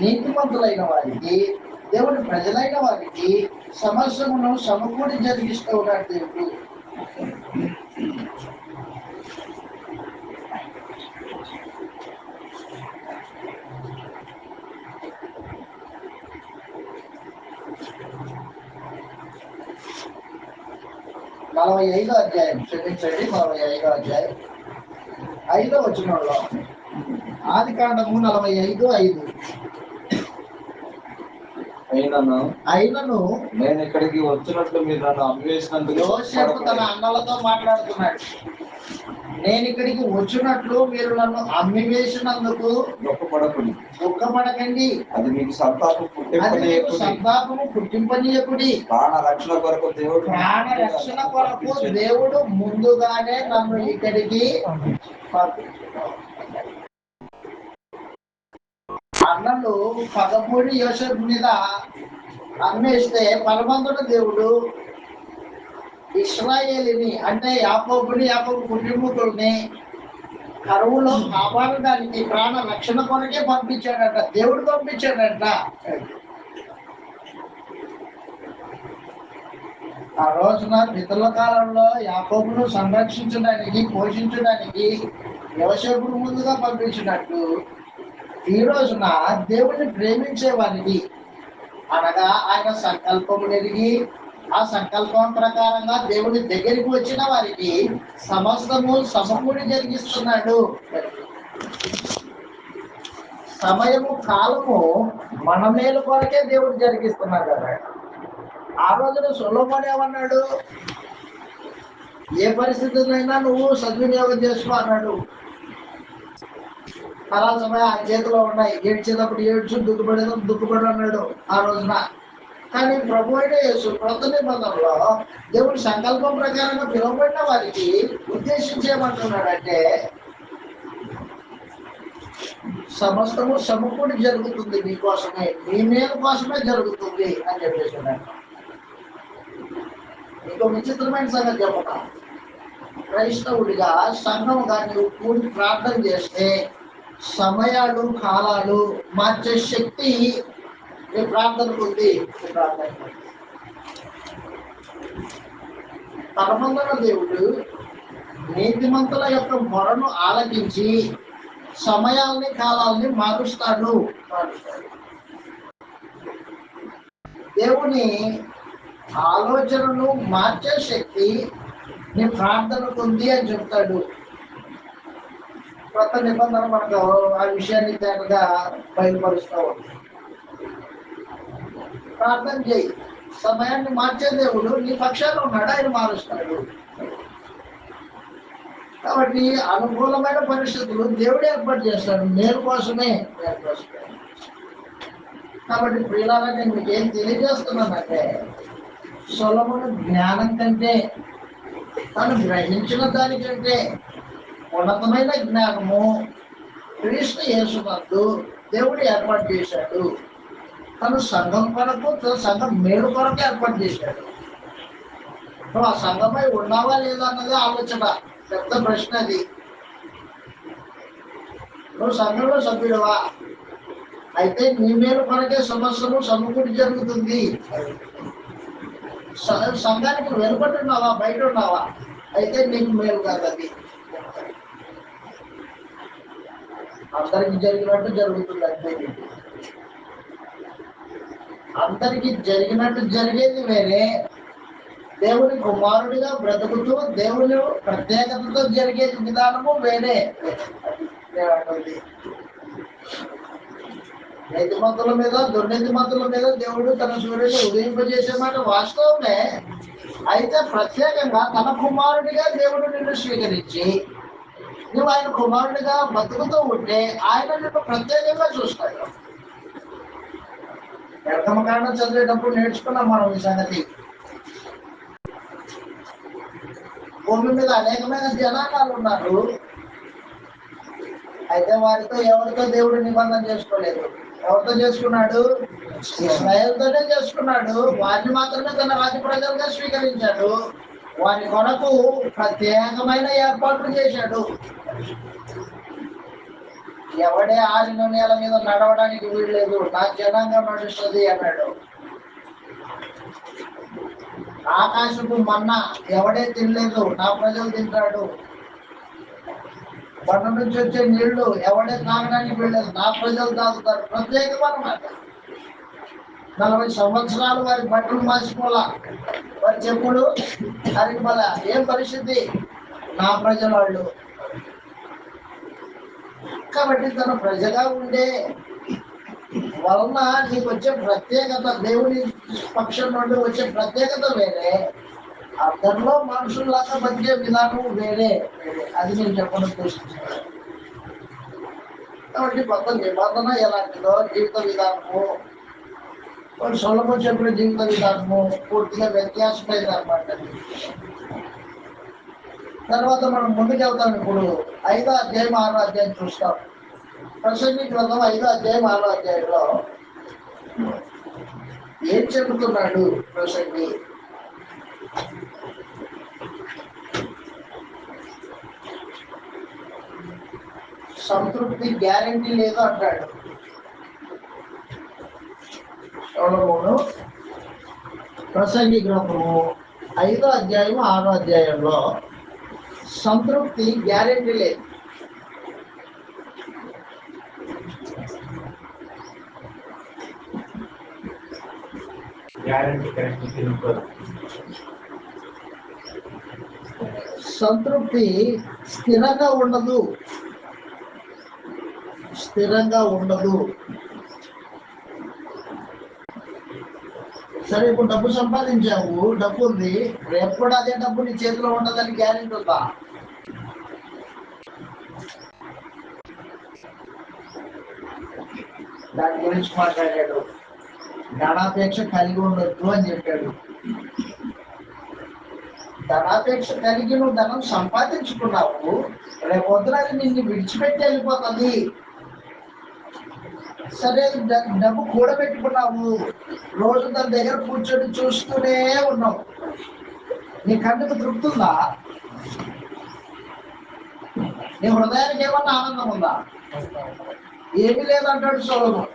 నీతిమంతులైన వారికి, దేవుడి ప్రజలైన వారికి సమస్యను సమకూడి జరిగిస్తూ ఉన్నాడు దేవుడు. నలభై 45వ అధ్యాయం, క్షమించండి, 45వ అధ్యాయం 5వ వచనంలో, ఆదికాండము 45:5. అయినను నేను ఇక్కడికి వచ్చినట్లు మీరు నన్ను అమ్మివేసినందుకు. యోసేపు తన అన్నలతో మాట్లాడుతున్నాడు. నేను ఇక్కడికి వచ్చినట్లు మీరు నన్ను అమ్మివేసినందుకు దుఃఖపడకండి. అది మీకు సంతాపము పుట్టింపనీయకుడి. ప్రాణ రక్షణ కొరకు దేవుడు ముందుగానే నన్ను ఇక్కడికి అన్నలు 13 యోసేపు మీద అమ్మేస్తే పరమందున దేవుడు ఇశ్రాయేలుని, అంటే యాకోబు కుటుంబకుల్ని కరువులో కాపాడడానికి, ప్రాణ రక్షణ కొరకే పంపించాడట. దేవుడు పంపించాడట. ఆ రోజున పితరుల కాలంలో యాకోబును సంరక్షించడానికి, పోషించడానికి యోసేపును ముందుగా పంపించినట్టు ఈ రోజున దేవుడిని ప్రేమించే వారికి, అనగా ఆయన సంకల్పం ఎరిగి ఆ సంకల్పం ప్రకారంగా దేవుడి దగ్గరికి వచ్చిన వారికి సమస్తము సమకూడి జరిగిస్తున్నాడు. సమయము, కాలము మన మేలు కొరకే దేవుడు జరిగిస్తున్నాడు కదా. ఆ రోజున సొలొమోను ఏమన్నాడు? ఏ పరిస్థితులైనా నువ్వు సద్వినియోగం చేసుకో అన్నాడు. అలా సమయం ఆ చేతిలో ఉన్నాయి, ఏడ్చేటప్పుడు ఏడ్చు, దుఃఖపడు అన్నాడు ఆ రోజున. కానీ ప్రభు అయిన యేసు క్రొత్త నిబంధనలో దేవుడి సంకల్పం ప్రకారంగా పిలువబడిన వారికి ఉద్దేశించేయమంటున్నాడంటే సమస్తము సమకూడి జరుగుతుంది, మీకోసమే, మీ మేలు కోసమే జరుగుతుంది అని చెప్పేసి. ఇంకో విచిత్రమైన సంగతి చెప్పనా, క్రైస్తవుడిగా సంఘముగా నువ్వు కూడి ప్రార్థన చేస్తే సమయాలు, కాలాలు మార్చే శక్తి నీ ప్రార్థనకు ఉంది. పరమందున దేవుడు నీతిమంతుల యొక్క మొరను ఆలకించి సమయాల్ని, కాలాల్ని మారుస్తాడు. దేవుని ఆలోచనను మార్చే శక్తి నీ ప్రార్థనకు ఉంది అని చెప్తాడు. కొత్త నిబంధన మనకు ఆ విషయాన్ని తేటగా బయలుపరుస్తూ ఉంది. ప్రార్థన చేయి, సమయాన్ని మార్చే దేవుడు నీ పక్షాన ఉన్నాడు, ఆయన మారుస్తాడు. కాబట్టి అనుకూలమైన పరిస్థితులు దేవుడు ఏర్పాటు చేస్తాడు, మేలు కోసమే ఏర్పరుస్తాడు. కాబట్టి ప్రియులారా, నేను మీకు ఏం తెలియజేస్తున్నానంటే, సొలొమోను జ్ఞానం కంటే, తను గ్రహించిన దానికంటే ఉన్నతమైన జ్ఞానము క్రీస్తు యేసునందు దేవుడు ఏర్పాటు చేశాడు. తను సంఘం కొరకు, సంఘం మేలు కొరకు ఏర్పాటు చేశాడు. నువ్వు ఆ సంఘమై ఉన్నావా లేదా అన్నది ఆలోచన, పెద్ద ప్రశ్న అది. నువ్వు సంఘంలో సభ్యుడువా? అయితే నీ మేలు కొరకే సమస్యలు సమకూడి జరుగుతుంది. సంఘానికి వెలుపటి ఉన్నావా, బయట ఉన్నావా? అయితే నీకు మేలు కాదు అది. అందరికి జరిగినట్టు జరుగుతుంది అంటే, అందరికి జరిగినట్టు జరిగేది వేరే, దేవుని కుమారుడిగా బ్రతుకుతూ దేవుని ప్రత్యేకతతో జరిగేది విధానము వేరే. నీతిమంతుల మీద, దుర్నీతిమంతుల మీద దేవుడు తన సూర్యుని ఉదయింపజేసే మాట వాస్తవమే. అయితే ప్రత్యేకంగా తన కుమారుడిగా దేవుడు నిన్ను స్వీకరించి నువ్వు ఆయన కుమారుడిగా బతుకుతూ ఉంటే ఆయన నిన్ను ప్రత్యేకంగా చూస్తాడు. నిర్గమకాండం చదివేటప్పుడు నేర్చుకున్నాం మనం ఈ సంగతి. భూమి మీద అనేకమైన జనాంగాలు ఉన్నారు. అయితే వారితో ఎవరితో దేవుడు నిబంధన చేసుకోలేదు. ఎవరితో చేసుకున్నాడు? ఇశ్రాయేలుతోనే చేసుకున్నాడు. వారిని మాత్రమే తన రాజ్య ప్రజలుగా స్వీకరించాడు. వారి కొరకు ప్రత్యేకమైన ఏర్పాట్లు చేశాడు. ఎవడే ఆరిన నేల మీద నడవడానికి వీల్లేదు, నా జనాంగం నడుస్తుంది అన్నాడు. ఆకాశపు మన్నా ఎవడే తినలేదు, నా ప్రజలు తింటాడు. బండ నుంచి వచ్చే నీళ్లు ఎవడే తాగడానికి వీల్లేదు, నా ప్రజలు తాగుతారు. ప్రత్యేకమన్నమాట. 40 సంవత్సరాలు వారి బట్టలు మాసిపోలా, వారి చెప్పులు అరిగిపోలా. ఏం పరిస్థితి? నా ప్రజలు వాళ్ళు. కాబట్టి తన ప్రజగా ఉండే వలన నీకు వచ్చే ప్రత్యేకత, దేవుని పక్షం నుండి వచ్చే ప్రత్యేకత వేరే, అందరిలో మనుషుల్లాగా బతికే విధానం వేరే. అది నేను చెప్పడం చూస్తున్నాను. కాబట్టి కొత్త నిబంధన ఎలాంటిదో జీవిత విధానము, సొలొమోను చెప్పిన జీవిత విధానము పూర్తిగా వ్యత్యాసమైంది అన్నమాట. తర్వాత మనం ముందుకు వెళ్తాం. ఇప్పుడు 5వ అధ్యాయం 6వ అధ్యాయం చూస్తాం. ప్రసంగి గ్రంథం 5వ అధ్యాయం 6వ అధ్యాయంలో ఏం చెబుతున్నాడు ప్రసంగి? సంతృప్తి గ్యారెంటీ లేదు అంటాడు. సొలొమోను ప్రసంగి గ్రంథము 5వ అధ్యాయం 6వ అధ్యాయంలో సంతృప్తి గ్యారెంటీ లేదు. సంతృప్తి స్థిరంగా ఉండదు, స్థిరంగా ఉండదు. సరే, ఇప్పుడు డబ్బు సంపాదించావు, డబ్బు ఉంది, రేపు కూడా అదే డబ్బు నీ చేతిలో ఉండదని గ్యారెంటీ ఉందా? దాని గురించి మాట్లాడాడు. ధనాపేక్ష కలిగి ఉండొద్దు అని చెప్పాడు. ధనాపేక్ష కలిగి నువ్వు ధనం సంపాదించుకున్నావు, రేపు వద్దున నిన్ను విడిచిపెట్టి వెళ్ళిపోతుంది. సరే, డబ్బు కూడబెట్టుకున్నావు, రోజు దాని దగ్గర కూర్చొని చూస్తూనే ఉన్నావు, నీ కన్నుకు తృప్తి ఉందా? నీ హృదయానికి ఏమన్నా ఆనందం ఉందా? ఏమీ లేదంటాడు సొలొమోను.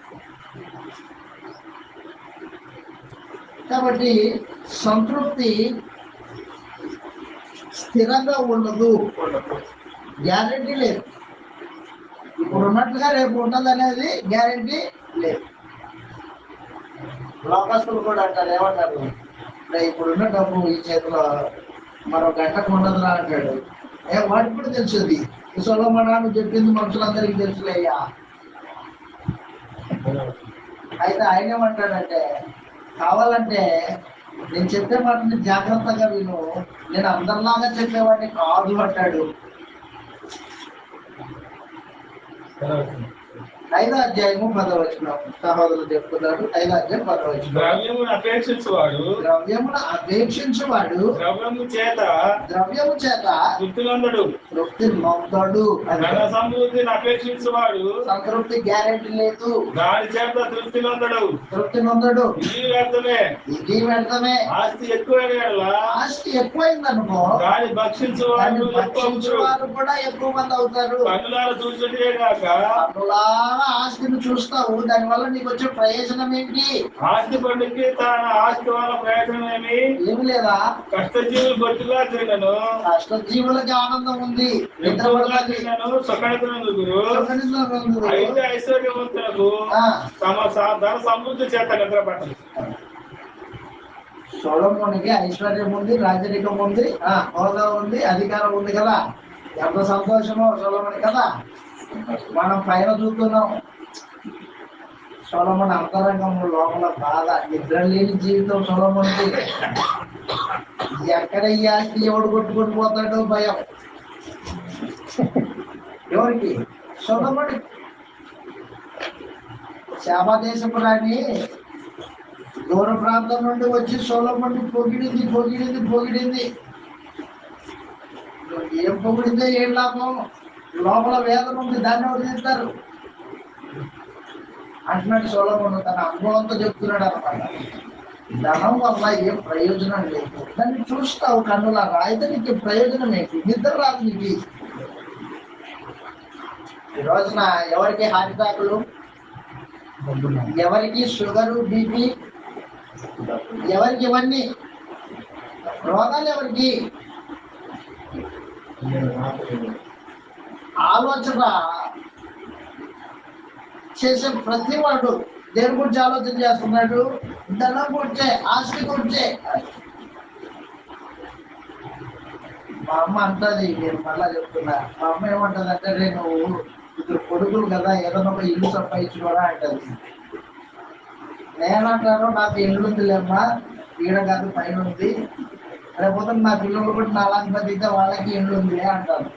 కాబట్టి సంతృప్తి స్థిరంగా ఉండదు, గ్యారెంటీ లేదు. ఇప్పుడు ఉన్నట్లుగా రేపు ఉండదు అనేది గ్యారెంటీ లేదు. లోకస్తులు కూడా అంటారు, ఏమంటారు? ఇప్పుడున్న డబ్బు ఈ చేతిలో మరో గంటకు ఉండదురా అంటాడు. వాటికి కూడా తెలుసుది. సొలొమోను చెప్పింది మనుషులందరికీ తెలుసులేయ్యా. అయితే ఆయన ఏమంటాడంటే, కావాలంటే నేను చెప్పే మాటని జాగ్రత్తగా విను, నేను అందరిలాగా చెప్పేవాడిని కాదు అంటాడు. 5వ అధ్యాయము 10వ వచనం సహోదరులు చెప్తున్నారు. 5వ అధ్యాయం 10వ వచనం. ద్రవ్యమును అపేక్షించువాడు ద్రవ్యము చేత తృప్తి నొందడు. ధన సమృద్ధిని అపేక్షించువాడు సంతృప్తి గ్యారెంటీ లేదు, దాని చేత తృప్తి నొందడు. ఇది వ్యర్థమే. ఆస్తి ఎక్కువైన ఆస్తి ఎక్కువైందనుకో, దాన్ని భక్షించువాడు కూడా ఎక్కువ మంది అవుతారు. కన్నులారా చూచుటే కాక ఆస్తిని చూస్తావు, దాని వల్ల నీకు వచ్చే ప్రయోజనం ఏంటి? ఆస్తి పండుగకి తన ఆస్తి వల్ల ప్రయోజనం ఏమి లేదా? కష్టజీవులు బొట్టుగా తినను, కష్టజీవులకి ఆనందం ఉంది, అయితే ఐశ్వర్యవంతులకు తమ ధన సమృద్ధి చేత నిద్రపట్టదు. సొలొమోనుకి ఐశ్వర్యం ఉంది, రాజరికం ఉంది, హోదా ఉంది, అధికారం ఉంది కదా. ఎంత సంతోషమో సొలొమోను కదా. మనం పైన చూస్తున్నాం, సొలొమోను అంతరంగంలో లోపల బాధ, నిద్ర లేని జీవితం సొలొమోనుకి. ఎక్కడ ఈ ఆస్తి ఎవడు కొట్టుకొని పోతాడో భయం. ఎవరికి? సొలొమోను. శాపదేశపు రాణి దూర ప్రాంతం నుండి వచ్చి సొలొమోను పొగిడింది. ఏం పొగిడిందో ఏం లాభం? లోపల వేదన ఉంది, దాన్ని వదిలిస్తారు అంటున్నాడు సొలొమోను. తన అనుభవంతో చెప్తున్నాడు అన్నమాట. ధనం వల్ల ఏం ప్రయోజనం లేదు. దాన్ని చూస్తావు కన్నులాగా, అయితే నీకు ప్రయోజనం ఏంటి? నిద్ర రాదు నీకు. ఈ రోజున ఎవరికి హార్ట్ అటాకులు, ఎవరికి షుగరు, బీపీ, ఎవరికి ఇవన్నీ రోగాలు? ఎవరికి? ఆలోచన చేసే ప్రతి వాడు దేని గురించి ఆలోచన చేస్తున్నాడు? ధనం గురించే, ఆస్తి గురించే. మా అమ్మ అంటది, నేను మళ్ళా చెప్తున్నా, మా అమ్మ ఏమంటది అంటే, నేను ఇద్దరు కొడుకులు కదా, ఏదైనా ఒక ఇల్లు సంపాదించుకోరా అంటది. నేనంటాను, నాకు ఇల్లు ఉందిలేమ్మా, ఈడ కాదు పైన ఉంది, రేపు నా పిల్లలు కూడా నా అలాంటి బతికితే వాళ్ళకి ఇల్లు ఉంది అంటాను.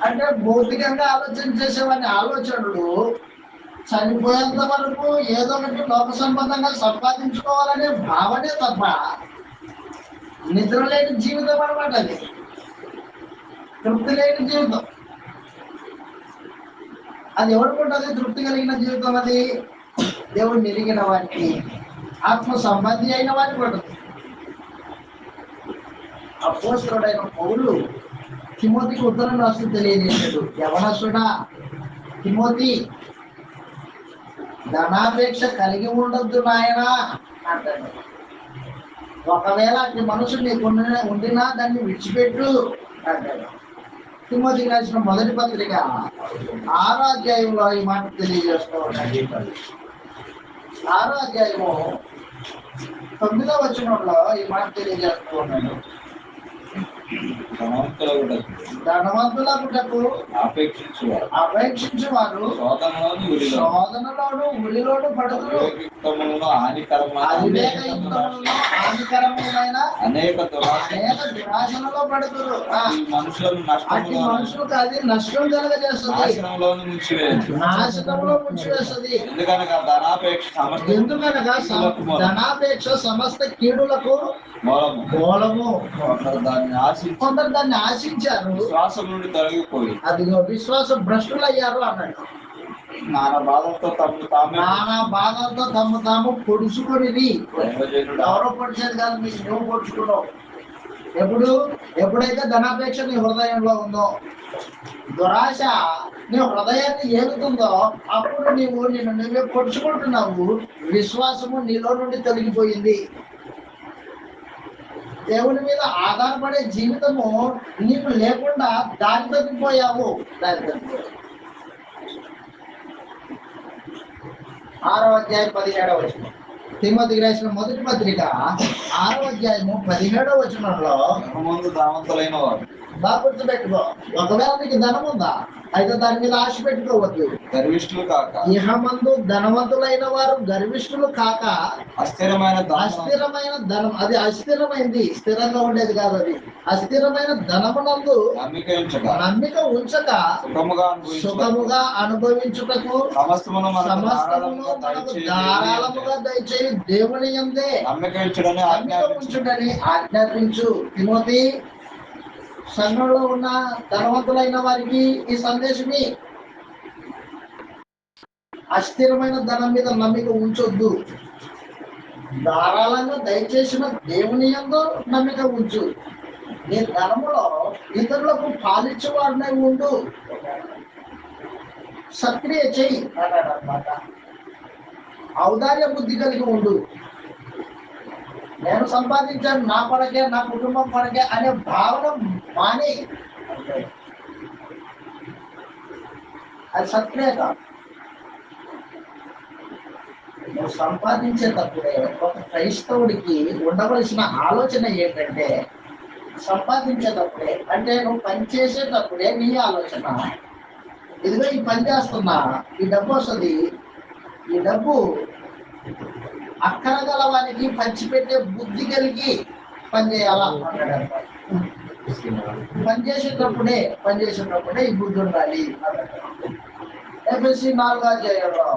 అంటే భౌతికంగా ఆలోచన చేసేవాడి ఆలోచనలు చనిపోయేంత వరకు ఏదో ఒకటి లోక సంబంధంగా సంపాదించుకోవాలనే భావనే తప్ప నిద్ర లేని జీవితం అనమాట. అది తృప్తి లేని జీవితం. అది ఎవరికి తృప్తి కలిగిన జీవితం? అది దేవుడిని ఎరిగిన వారికి, ఆత్మ సంబంధి అయిన వారికి ఉంటుంది. అపోస్తలుడైన పౌలు తిమోతికి ఉత్తరం రాస్తూ తెలియజేశాడు, యవనస్తుడా తిమోతి, ధనాపేక్ష కలిగి ఉండొద్దు నాయనా అంటాడు. ఒకవేళ అట్టి మనసు నీకు ఉండినా దాన్ని విడిచిపెట్టు అంటాడు. తిమోతికి రాసిన మొదటి పత్రిక 6వ అధ్యాయంలో ఈ మాట తెలియజేస్తూ ఉన్నాడు. 6వ అధ్యాయము 9వ వచనంలో ఈ మాట తెలియజేస్తూ ఉన్నాడు. ధనవంతులకు అపేక్షించు వారు శోధనలోను ఉరిలోను పడుతురు, హానికరములైన అనేక దురాశలలో పడుతురు. అట్టి మనుషులకు అది నష్టం కలగజేస్తుంది, నాశనంలో ముంచివేస్తుంది. ఎందుకనగా ధనాపేక్ష సమస్త కీడులకు మూలము. కొందరు దాన్ని ఆశించారు, విశ్వాసం నుండి తొలగిపోయి అదిగో విశ్వాస భ్రష్టులు అయ్యారు అన్నాడు. నానా బాధలతో తమ్ము తాము పొడుచుకుని, ఎవరో పొడిచేది కాదు, మీకు నువ్వు పొడుచుకున్నావు. ఎప్పుడైతే ధనాపేక్ష నీ హృదయంలో ఉందో, దురాశ నీ హృదయాన్ని ఏలుతుందో, అప్పుడు నిన్ను నువ్వే పొడుచుకుంటున్నావు. విశ్వాసము నీలో నుండి తొలగిపోయింది. దేవుని మీద ఆధారపడే జీవితము నీకు లేకుండా దారి తప్పిపోయావు. 6వ అధ్యాయం 17వ వచనం. తిమోతికి రాసిన మొదటి పత్రిక 6వ అధ్యాయము 17వ వచనంలో, ధనవంతులైన వారు బాగా గుర్తుపెట్టుకో. ఒకవేళ నీకు ధనం ఉందా, అయితే దాని మీద ఆశ పెట్టుకోవద్దు. గర్విష్ఠులు కాక, ఇహమందు ధనవంతులైన వారు గర్విష్ఠులు కాక, అస్థిరమైన ధనం, అది అస్థిరమైంది, స్థిరంగా ఉండేది కాదు. అది అస్థిరమైన ధనమునందు నమ్మిక ఉంచక సుఖముగా అనుభవించుటకు సమస్తమును మనకు ధారాళముగా దయచేయి దేవుని యందే నమ్మిక ఉంచుటని ఆజ్ఞాపించు. తిమోతి, సంఘంలో ఉన్న ధనవంతులైన వారికి ఈ సందేశమే, అస్థిరమైన ధనం మీద నమ్మిక ఉంచొద్దు, ధారాళంగా దయచేసిన దేవుని యందు నమ్మిక ఉంచు. నీ ధనములో ఇతరులకు పాలించేవాడినే ఉండు, సక్రియ చెయ్యి అన్నాడు అన్నమాట. ఔదార్య బుద్ధి కలిగి ఉండు. నేను సంపాదించాను నా కొరకే, నా కుటుంబం కొరకే అనే భావన మాని. అది సక్రియ కాదు. నువ్వు సంపాదించేటప్పుడే ఒక క్రైస్తవుడికి ఉండవలసిన ఆలోచన ఏంటంటే, సంపాదించేటప్పుడే అంటే నువ్వు పని చేసేటప్పుడే నీ ఆలోచన, ఇదిగో ఈ పని చేస్తున్నా, ఈ డబ్బు వస్తుంది, ఈ డబ్బు అక్కర గలవానికి పంచిపెట్టే బుద్ధి కలిగి పనిచేయాలా అన్నాడు. పనిచేసేటప్పుడే ఈ బుద్ధి ఉండాలి అన్నాడు. ఎఫ్ఎస్సి 4వ అధ్యాయంలో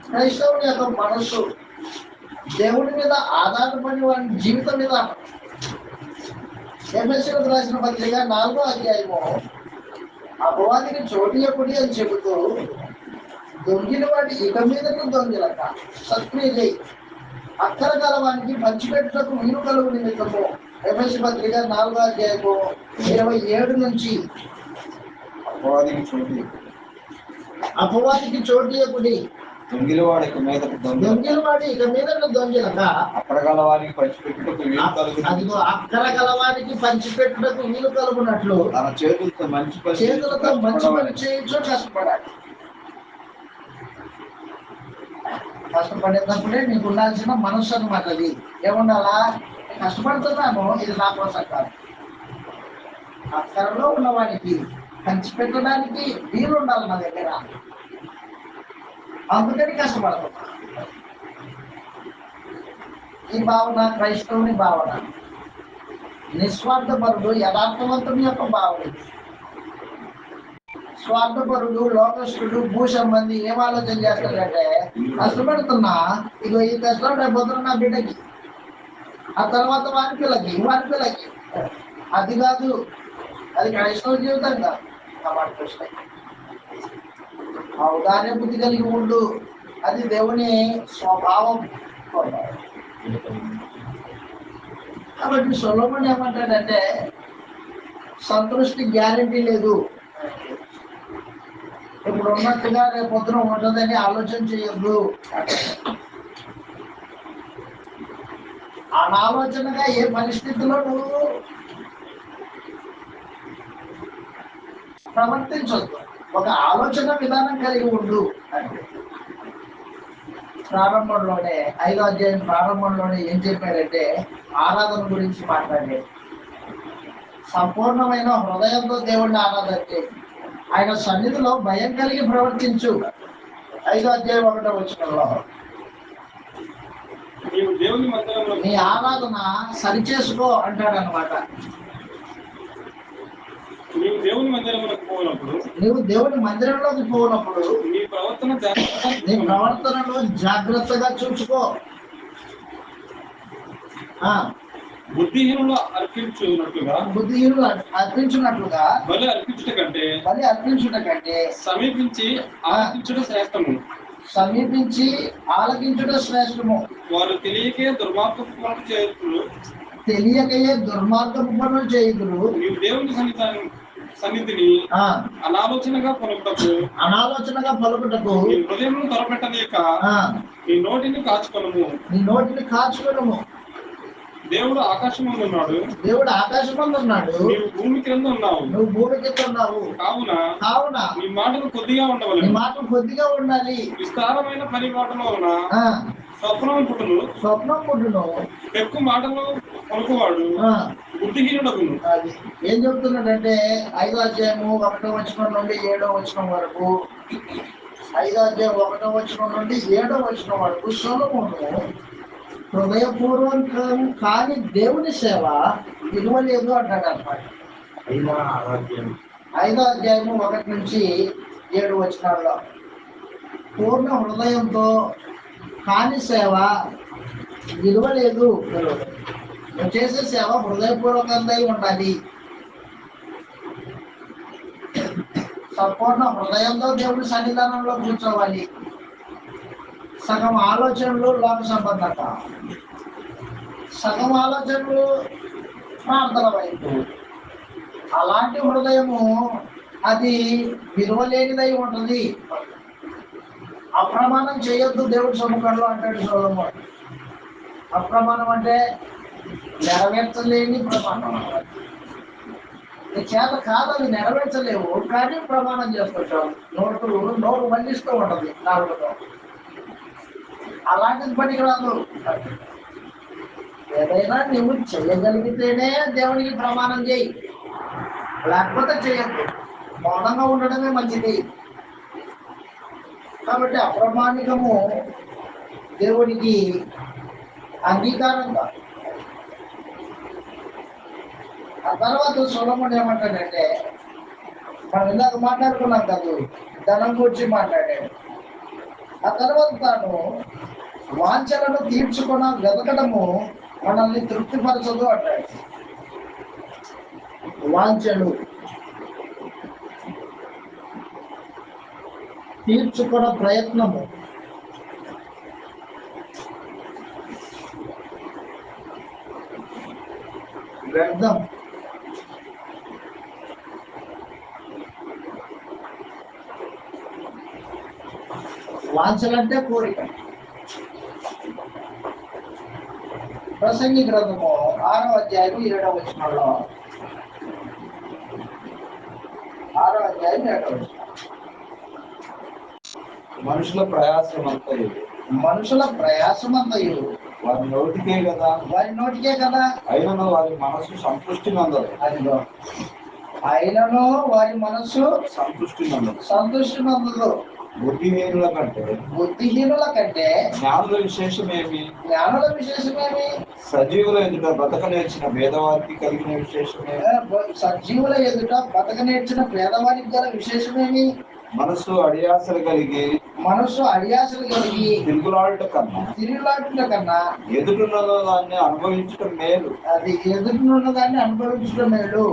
క్రైస్తవుని యొక్క మనస్సు దేవుడి మీద ఆధారపడి వాడి జీవితం మీద. ఎఫ్ఎస్సీలకు రాసిన పత్రిక 4వ అధ్యాయము అపవాదికి చోటియకుడి అని చెబుతూ దొంగిన వాటి ఇక మీదకు దొంగిలక సత్క్రియ చేయి అక్కర గలవానికి పంచిపెట్టుటకు వీలు కలుగు నిమిత్తము. ఎఫ్ఎస్సీ పత్రిక 4వ అధ్యాయము 27 నుంచి అపవాదికి చోటియకుడి దొంగిలవాడి ఇక మీద దొంగిలక అక్కడ గలవానికి పంచిపెట్టుటకు వీలు కలుగు. అదిగో అక్కర గలవానికి పంచిపెట్టుటకు వీలు కలుగునట్లు తన చేతులతో మంచి పని చేయొచ్చు కష్టపడాలి. కష్టపడేటప్పుడే నీకు ఉండాల్సిన మనస్సు అన్నమాట. అది ఏముండాలా? కష్టపడుతున్నాను, ఇది నా కోసం కాదు. అక్కరలో ఉన్నవానికి పంచిపెట్టడానికి వీలు ఉండాలి నా దగ్గర, అందుకని కష్టపడుతున్నా. ఈ భావన క్రైస్తవుని భావన. నిస్వార్థపరుడు యథార్థవంతుని యొక్క భావన. స్వార్థపరుడు లోకస్తుడు భూ సంబంధి ఏం ఆలోచన చేస్తాడంటే కష్టపడుతున్నా, ఇగో ఈ కష్టం రేపొద్దున నా బిడ్డకి, ఆ తర్వాత వారి పిల్లకి. అది కాదు, అది క్రైస్తవ జీవితం కాదు. ఔదార్య బుద్ధి కలిగి ఉండు, అది దేవుని స్వభావం. కాబట్టి సొలొమోను ఏమంటాడంటే సంతృష్టి గ్యారెంటీ లేదు. ఇప్పుడు ఉన్నట్టుగా రేపు పొద్దున ఉంటుందని ఆలోచన చేయొద్దు. అనాలోచనగా ఏ పరిస్థితిలో నువ్వు ప్రవర్తించొద్దు. ఒక ఆలోచన విధానం కలిగి ఉండు అంటే ప్రారంభంలోనే 5వ అధ్యాయం ప్రారంభంలోనే ఏం చెప్పారంటే ఆరాధన గురించి మాట్లాడే. సంపూర్ణమైన హృదయంతో దేవుడిని ఆరాధన చేయి, ఆయన సన్నిధిలో భయం కలిగి ప్రవర్తించు. 5వ అధ్యాయం 1వ వచనంలో నీ ఆరాధన సరిచేసుకో అంటాడు అనమాట. నీవు దేవుని మందిరంలోకి పోయినప్పుడు నీ ప్రవర్తనలో జాగ్రత్తగా చూసుకో. బుద్ధిహీనులు అర్పించున్నట్లుగా బలి అర్పించుట కంటే సమీపించి ఆలకించుట శ్రేష్టము. వారు తెలియకయే దుర్మార్గపు పనులు చేయుదురు. నీవు దేవుని సన్నిధిని అనాలోచనగా పలుకుటకు హృదయం త్వరపెట్టలేక నీ నోటిని కాచుకొనుము. దేవుడు ఆకాశమందు ఉన్నాడు, నువ్వు భూమి కింద ఉన్నావు. కావున నీ మాటలు కొద్దిగా ఉండాలి. విస్తారమైన పరిపాటల వలన స్వప్నం పుట్టును. ఎక్కువ మాటలు పలుకువాడు బుద్ధిహీనుడగును. ఏం చెప్తున్నాడంటే 5వ అధ్యాయము 1వ వచనం నుండి 7వ వచనం వరకు, 5వ అధ్యాయం 1వ వచనం నుండి 7వ వచనం వరకు సొలొమోను హృదయపూర్వకం కాని దేవుని సేవ విలువలేదు అంటాడు అన్నమాట. 5వ అధ్యాయము 1 నుంచి 7 వచనాల్లో పూర్ణ హృదయంతో కాని సేవ విలువలేదు. నువ్వు చేసే సేవ హృదయపూర్వకంగా ఉండాలి. సంపూర్ణ హృదయంతో దేవుడి సన్నిధానంలో కూర్చోవాలి. సగం ఆలోచనలు లోక సంబంధత, సగం ఆలోచనలు ప్రార్థన వైపు. అలాంటి హృదయము అది విలువలేనిదై ఉంటుంది. అప్రమాణం చేయొద్దు దేవుడి సముఖంలో అంటాడు సొలొమోను. అప్రమాణం అంటే నెరవేర్చలేని ప్రమాణం. చేత కాదు, అది నెరవేర్చలేవు, కానీ ప్రమాణం చేసుకుంటావు. నోరు మళ్ళిస్తూ ఉంటది నాలుగుతో. అలాంటిది పనికిరాదు. ఏదైనా నువ్వు చేయగలిగితేనే దేవునికి ప్రమాణం చేయి, లేకపోతే చేయద్దు. మౌనంగా ఉండడమే మంచిది. కాబట్టి అప్రమాణికము దేవునికి అంగీకారం కాదు. ఆ తర్వాత సొలొమోను ఏమంటాడంటే, మనం ఇందాక మాట్లాడుకున్నాం కదా, ధనం గురించి మాట్లాడాడు. ఆ తర్వాత తాను వాంఛలను వెతకడము మనల్ని తృప్తిపరచదు అంటాడు. వాంఛలు తీర్చుకున్న ప్రయత్నము వ్యర్థం. వాంఛలంటే కోరిక. ప్రసంగి గ్రంథము 6వ అధ్యాయం 7వ వచనంలో, 6వ అధ్యాయం 7వ వచనం, మనుషుల ప్రయాసమంతయు వారి నోటికే కదా, అయినను వారి మనసు సంతృష్టి నందదు. అదిగో, అయినను వారి మనస్సు సంతృష్టి నందదు. బుద్ధిహీనుల కంటే జ్ఞానుల విశేషమేమి? సజీవుల ఎదుట బతక నేర్చిన పేదవారికి కలిగిన విశేషమేమి? సజీవుల ఎదుట బతక నేర్చిన పేదవారికి గల విశేషమేమి? మనస్సు అడియాసలు కలిగి తిరుగులాడుట కన్నా ఎదుటిన్న దాన్ని అనుభవించడం మేలు. అది ఎదుటినున్న దాన్ని అనుభవించడం మేలు.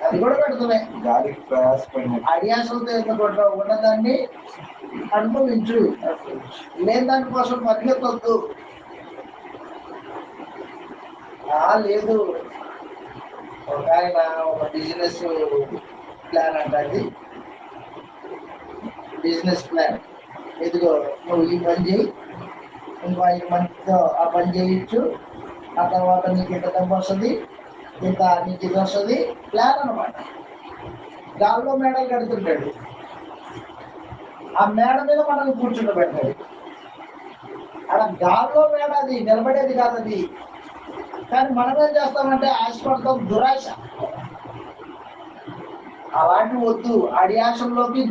అది కూడా పెడుతున్నాయి. గాలికి ప్రయాసపడిన అడియాసలతో ఉన్నదాన్ని అనుభవించు, లేని దానికోసం పరిగెత్తొద్దు. లేదు, ఒక ఆయన ఒక బిజినెస్ ప్లాన్ అంటది. బిజినెస్ ప్లాన్, ఇదిగో నువ్వు ఈ పని చేయి, ఇంకో 5 మందితో ఆ పని చేయించు, ఆ తర్వాత నీకు ఇంత డబ్బు వస్తుంది, ఇంత నీకు ఇది వస్తుంది. ప్లాన్ అనమాట. గాల్లో మేడలు కడుతుంటాడు, ఆ మేడ మీద మనల్ని కూర్చుండబెడతాడు. అక్కడ గాల్లో మేడ, అది నిలబడేది కాదు అది. కానీ మనం ఏం చేస్తామంటే ఆశపడతాం, దురాశ. అలాంటి వద్దు, అడియాసంలోకి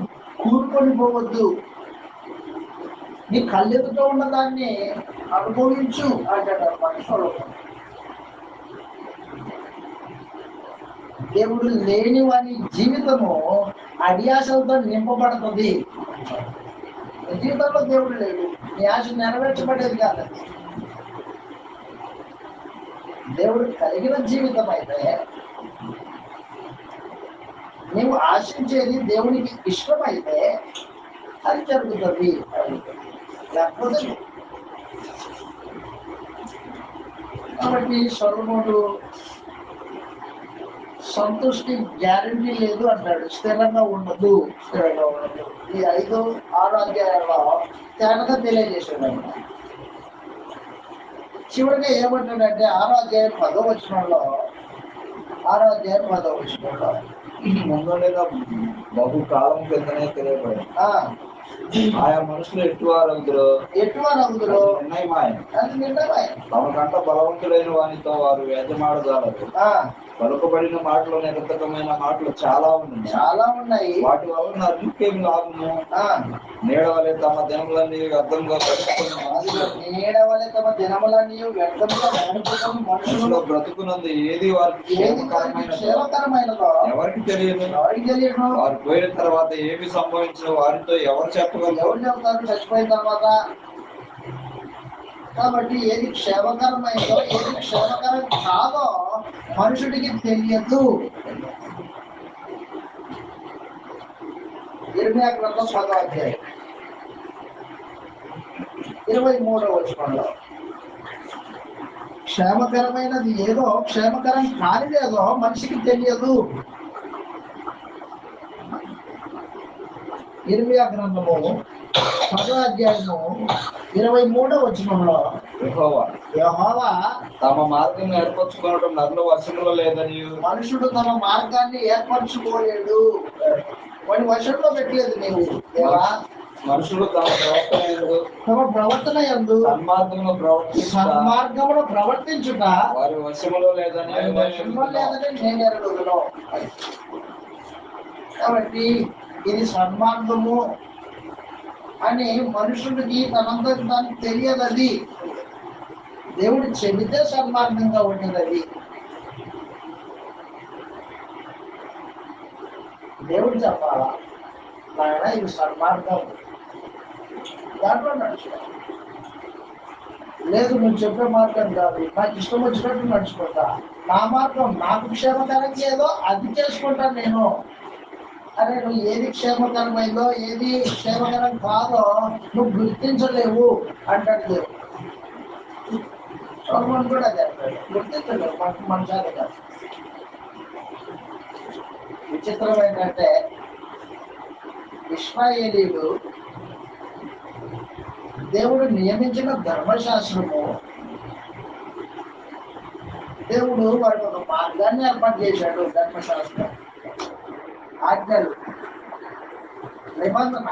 కూరుకొని పోవద్దు. నీ కళ్ళెదుతో ఉన్నదాన్ని అనుభవించు అంటాడు మనుషులు. దేవుడు లేని వారి జీవితము అడియాసలతో నింపబడుతుంది. జీవితంలో దేవుడు లేడు, నీ ఆశ నెరవేర్చబడేది కాదు. దేవుడు కలిగిన జీవితం అయితే నీవు ఆశించేది దేవునికి ఇష్టమైతే అది జరుగుతుంది, లేకపోతే. కాబట్టి సొలొమోను సంతృష్టి గ్యారంటీ లేదు అంటాడు. స్థిరంగా ఉండదు. ఈ 5, 6 అధ్యాయాల్లో తేటగా తెలియజేశాడు ఆయన. చివరిగా ఏమంటాడంటే 6వ అధ్యాయం 10వ వచనంలో, ముందుగా బహుకాలం క్రితమే తెలియబడి ఆయా మనుషులు ఎట్టువారగుదురో తమకంట బలవంతులైన వానితో వారు యజమాడజాలరు. పలుకబడిన మాటలు నిరర్థకమైన మాటలు చాలా ఉన్నాయి. వాటి వల్ల నరుకేమి లాభము? నీడవలే తమ దినములన్నీ వ్యర్థంగా మనుషులు బ్రతుకునందు ఏది వారికి ఎవరికి తెలియదు. వారు పోయిన తర్వాత ఏమి సంభవించిన వారితో ఎవరు చెప్పగలరు? చచ్చిపోయిన తర్వాత. కాబట్టి ఏది క్షేమకరమైందో ఏది క్షేమకరం కాదో మనుషుడికి తెలియదు. ఇర్మియా గ్రంథం 10వ అధ్యాయం 23వ వచనంలో, క్షేమకరమైనది ఏదో క్షేమకరం కానిదేదో మనిషికి తెలియదు. ఇర్మియా గ్రంథము 10వ అధ్యాయము 23వ వచనంలో, యెహోవా తమ మార్గం ఏర్పరచుకోవడం నరుల వశంలో లేదని, మనుషుడు తమ మార్గాన్ని ఏర్పరచుకోలేడు. వాడి వశంలో పెట్టలేదు నీవు. మనుషులు తమ ప్రవర్తన యందు సన్మార్గమును ప్రవర్తించుట వారి వశంలో లేదని నేను ఎరుగుదును. కాబట్టి ఇది సన్మార్గము అని మనుషుడికి తనంతకు దానికి తెలియదు. అది దేవుడు చెబితే సన్మార్గంగా ఉంటుంది. అది దేవుడు చెప్పాలా, నాయన ఇది సన్మార్గం, దాంట్లో నడుచుకోవాలి. లేదు నువ్వు చెప్పే మార్గం కాదు, నాకు ఇష్టం వచ్చినట్టు నడుచుకుంటా, నా మార్గం నాకు క్షేమకరం ఏదో అది చేసుకుంటాను నేను. అరే నువ్వు ఏది క్షేమకరమైందో ఏది క్షేమకరం కాదో నువ్వు గుర్తించలేవు అంటాడు దేవుడు. సొలొమోను కూడా అదే అంటాడు, గుర్తించలేవు, మనకు మనసారి కాదు. విచిత్రం ఏంటంటే ఇశ్రాయేలీయులు దేవుడు నియమించిన ధర్మశాస్త్రము, దేవుడు వాడికి ఒక మార్గాన్ని ఏర్పాటు చేశాడు. ధర్మశాస్త్రం, ఆజ్ఞలు, నిబంధన.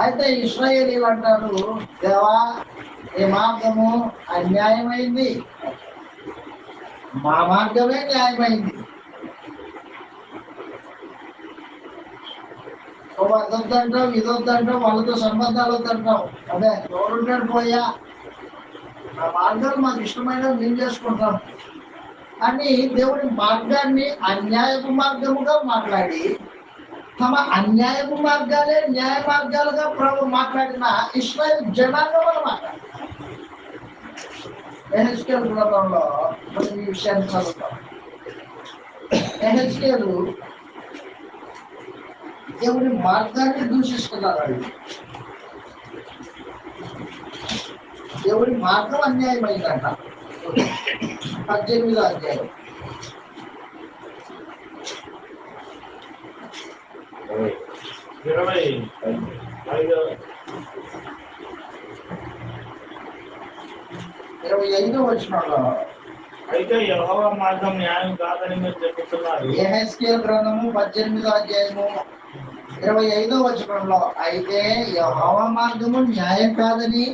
అయితే ఇశ్రాయేలీయులు అంటారు, దేవా ఈ మార్గము అన్యాయమైంది, మా మార్గమే న్యాయమైంది. అదొద్దంటావు, ఇదొద్దంటావు, వాళ్ళతో సంబంధాలు వద్దంటావు. అదే ఎవరుంటాడు పోయా, ఆ మార్గాలు మాకు ఇష్టమైన మేము చేసుకుంటాం అని దేవుడి మార్గాన్ని అన్యాయపు మార్గముగా మాట్లాడి, తమ అన్యాయపు మార్గాలే న్యాయ మార్గాలుగా ప్రభు మాట్లాడిన ఇశ్రాయేలు జనాంగం అన్నమాట. యెహెజ్కేలు గ్రంథంలో మనం ఈ విషయాన్ని చదువుతాం. యెహెజ్కేలు దేవుడి మార్గాన్ని దూషిస్తున్నారు. దేవుడి మార్గం అన్యాయమైందంట. 18వ అధ్యాయం 25వ వచనంలో, అయితే యెహోవా మార్గం న్యాయం కాదని మీరు చెప్తున్నారు. యెహెజ్కేలు గ్రంథము 18వ అధ్యాయము 25వ వచనంలో, అయితే యెహోవా మార్గము న్యాయం కాదని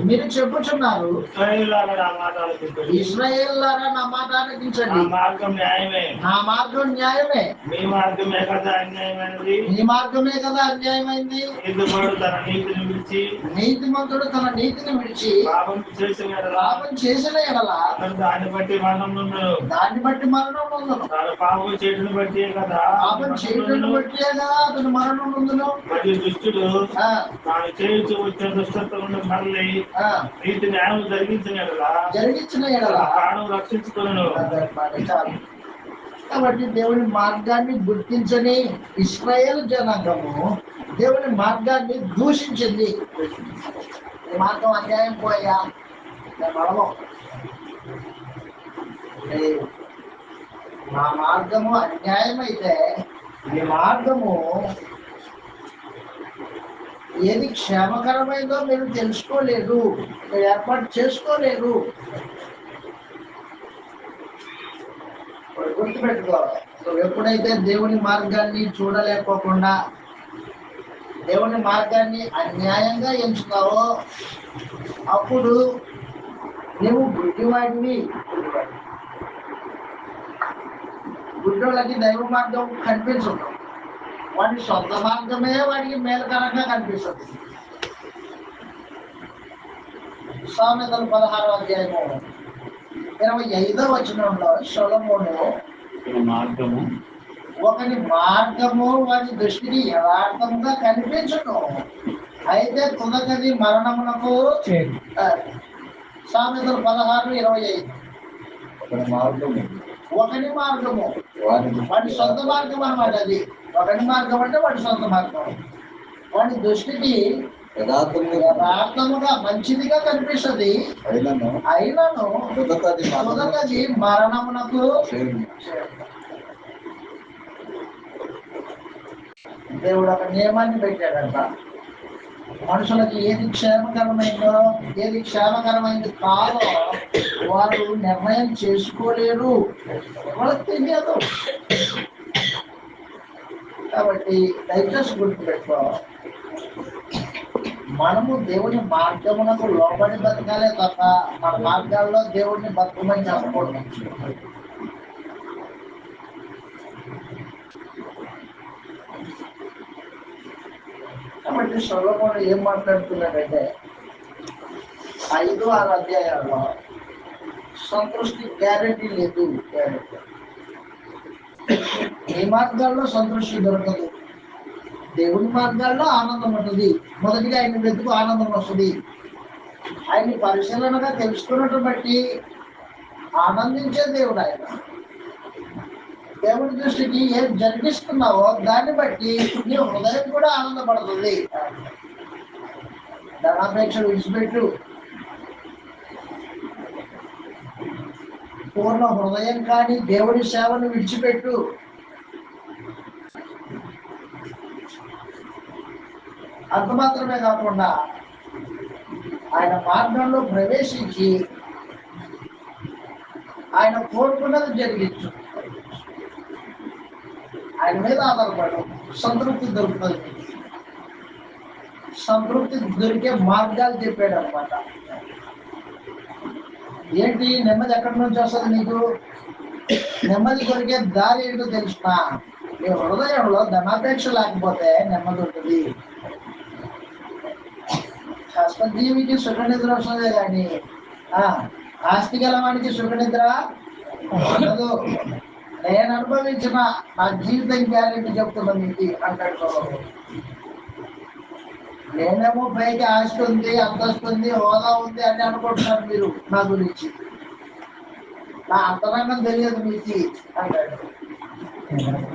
మీరు చెప్పుచున్నారు. ఇశ్రాయేలులారా నా మాట ఆలకించండి, నా మార్గం న్యాయమే, నా మార్గం న్యాయమే, మీ మార్గమే కదా అన్యాయమైనది, మీ మార్గమే కదా అన్యాయమైంది. నీతిమంతుడు తన నీతిని విడిచి, నీతిమంతుడు తన నీతిని విడిచి పాపం చేసిన ఎడల అతను దాన్ని బట్టి మరణం నుండును, దాన్ని బట్టి మరణం నొందును. తన పాపం చేయటను బట్టి కదా, పాపం చేయటను బట్టి కదా అతను మరణం నొందును. మరియు దుష్టుడు తాను చేయించు వచ్చిన దుష్టత్వం మళ్ళీ నీతి న్యాయం జరిగించిన ఎడల ప్రాణం రక్షించుకును. కాబట్టి దేవుని మార్గాన్ని గుర్తించని ఇశ్రాయేలు జనాంగము దేవుని మార్గాన్ని దూషించింది. ఈ మార్గం అన్యాయం పోయా, నా మార్గము అన్యాయమైతే ఈ మార్గము ఏది క్షేమకరమైందో మీరు తెలుసుకోలేదు, మీరు ఏర్పాటు చేసుకోలేదు. గుర్తుపెట్టుకో, నువ్వు ఎప్పుడైతే దేవుని మార్గాన్ని చూడలేకపోకుండా దేవుని మార్గాన్ని అన్యాయంగా ఎంచుతావో అప్పుడు నువ్వు గుడ్డివాడివి. గుడ్డోళ్ళకి దైవ మార్గం కనిపించదు, వాడి సొంత మార్గమే వాడికి మేలుకరంగా కనిపిస్తుంది. సామెతలు 16వ అధ్యాయము 25వ వచనంలో సొలొమోను ఒకని మార్గము వాడి దృష్టికి యథార్థంగా కనిపించను, అయితే తుదకది మరణమునకు. సామెతలు 16:25. ఒకని మార్గము వాడి సొంత మార్గం అన్నమాట. అది ఒకని మార్గం అంటే వాడి సొంత మార్గం, వాడి దృష్టికి యథార్థముగా మంచిదిగా కనిపిస్తుంది, అయినను తుదకది మరణమునకు. దేవుడు ఒక నియమాన్ని పెట్టాడంట, మనుషులకి ఏది క్షేమకరమైందో ఏది క్షేమకరమైంది కాదో వారు నిర్ణయం చేసుకోలేరు, వాళ్ళకి తెలియదు. కాబట్టి దయచేసి గుర్తుపెట్టుకో, మనము దేవుని మార్గమునకు లోబడి బతకాలే తప్ప మన మార్గాల్లో దేవుడిని బతుకమని చెప్పకూడదు. కాబట్టి సొలొమోను ఏం మాట్లాడుతున్నాడంటే 5-6 అధ్యాయాల్లో సంతృష్టి గ్యారెంటీ లేదు. ఏ మార్గాల్లో సంతృష్టి దొరకదు, దేవుని మార్గాల్లో ఆనందం ఉంటుంది. మొదటిగా ఆయన వెతుకు ఆనందం వస్తుంది. ఆయన్ని పరిశీలనగా తెలుసుకున్నట్టు బట్టి ఆనందించే దేవుడు ఆయన. దేవుడి దృష్టికి ఏం జరిగిస్తున్నావో దాన్ని బట్టి నీ హృదయం కూడా ఆనందపడుతుంది. ధనాపేక్ష విడిచిపెట్టు, పూర్ణ హృదయం కానీ దేవుడి సేవను విడిచిపెట్టు. అంత మాత్రమే కాకుండా ఆయన మార్గంలో ప్రవేశించి ఆయన కోరుకున్నది జరిగించు. ఆయన మీద ఆధారపడు, సంతృప్తి దొరుకుతుంది. సంతృప్తి దొరికే మార్గాలు చెప్పాడు అనమాట. ఏంటి నెమ్మది ఎక్కడి నుంచి వస్తుంది నీకు? నెమ్మది దొరికే దారి ఏంటో తెలుసునా? నీ హృదయంలో ధనాపేక్ష లేకపోతే నెమ్మది ఉంటుంది. కష్టజీవికి సుఖ నిద్ర వస్తుందే కానీ ఆస్తి గలవానికి సుఖ నిద్ర ఉండదు. నేను అనుభవించిన నా జీవితం గ్యారెంటీ చెప్తున్నా మీకు అంటాడు. నేనేమో పైకి ఆస్తి ఉంది, అంతస్తు ఉంది, హోదా ఉంది అని అనుకుంటున్నారు మీరు నా గురించి. నా అంతరంగం తెలియదు మీకు అంటాడు.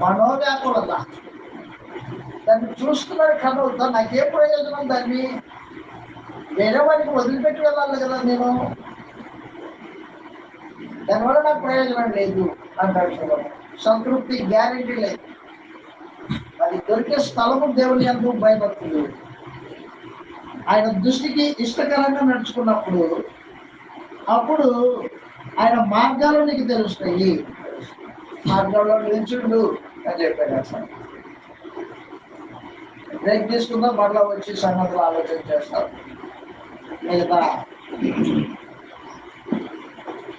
మనోవ్యాకులత, దాన్ని చూస్తున్నాడు కనుక నాకేం ప్రయోజనం? దాన్ని వేరే వారికి వదిలిపెట్టి వెళ్ళాలి కదా నేను, దానివల్ల నాకు ప్రయోజనం లేదు అంటాడు. సంతృప్తి గ్యారెంటీ లేదు. అది దొరికే స్థలము దేవుని యందు భయభక్తులు. ఆయన దృష్టికి ఇష్టకరంగా నడుచుకున్నప్పుడు అప్పుడు ఆయన మార్గాలు నీకు తెలుస్తాయి. మార్గంలో నిల్చుండు అని చెప్పాడు. అసలు బ్రేక్ తీసుకుందాం, మళ్ళీ వచ్చి సంగతులు ఆలోచన చేస్తాం. మిగతా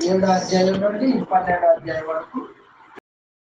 7వ అధ్యాయం నుండి 12వ అధ్యాయం వరకు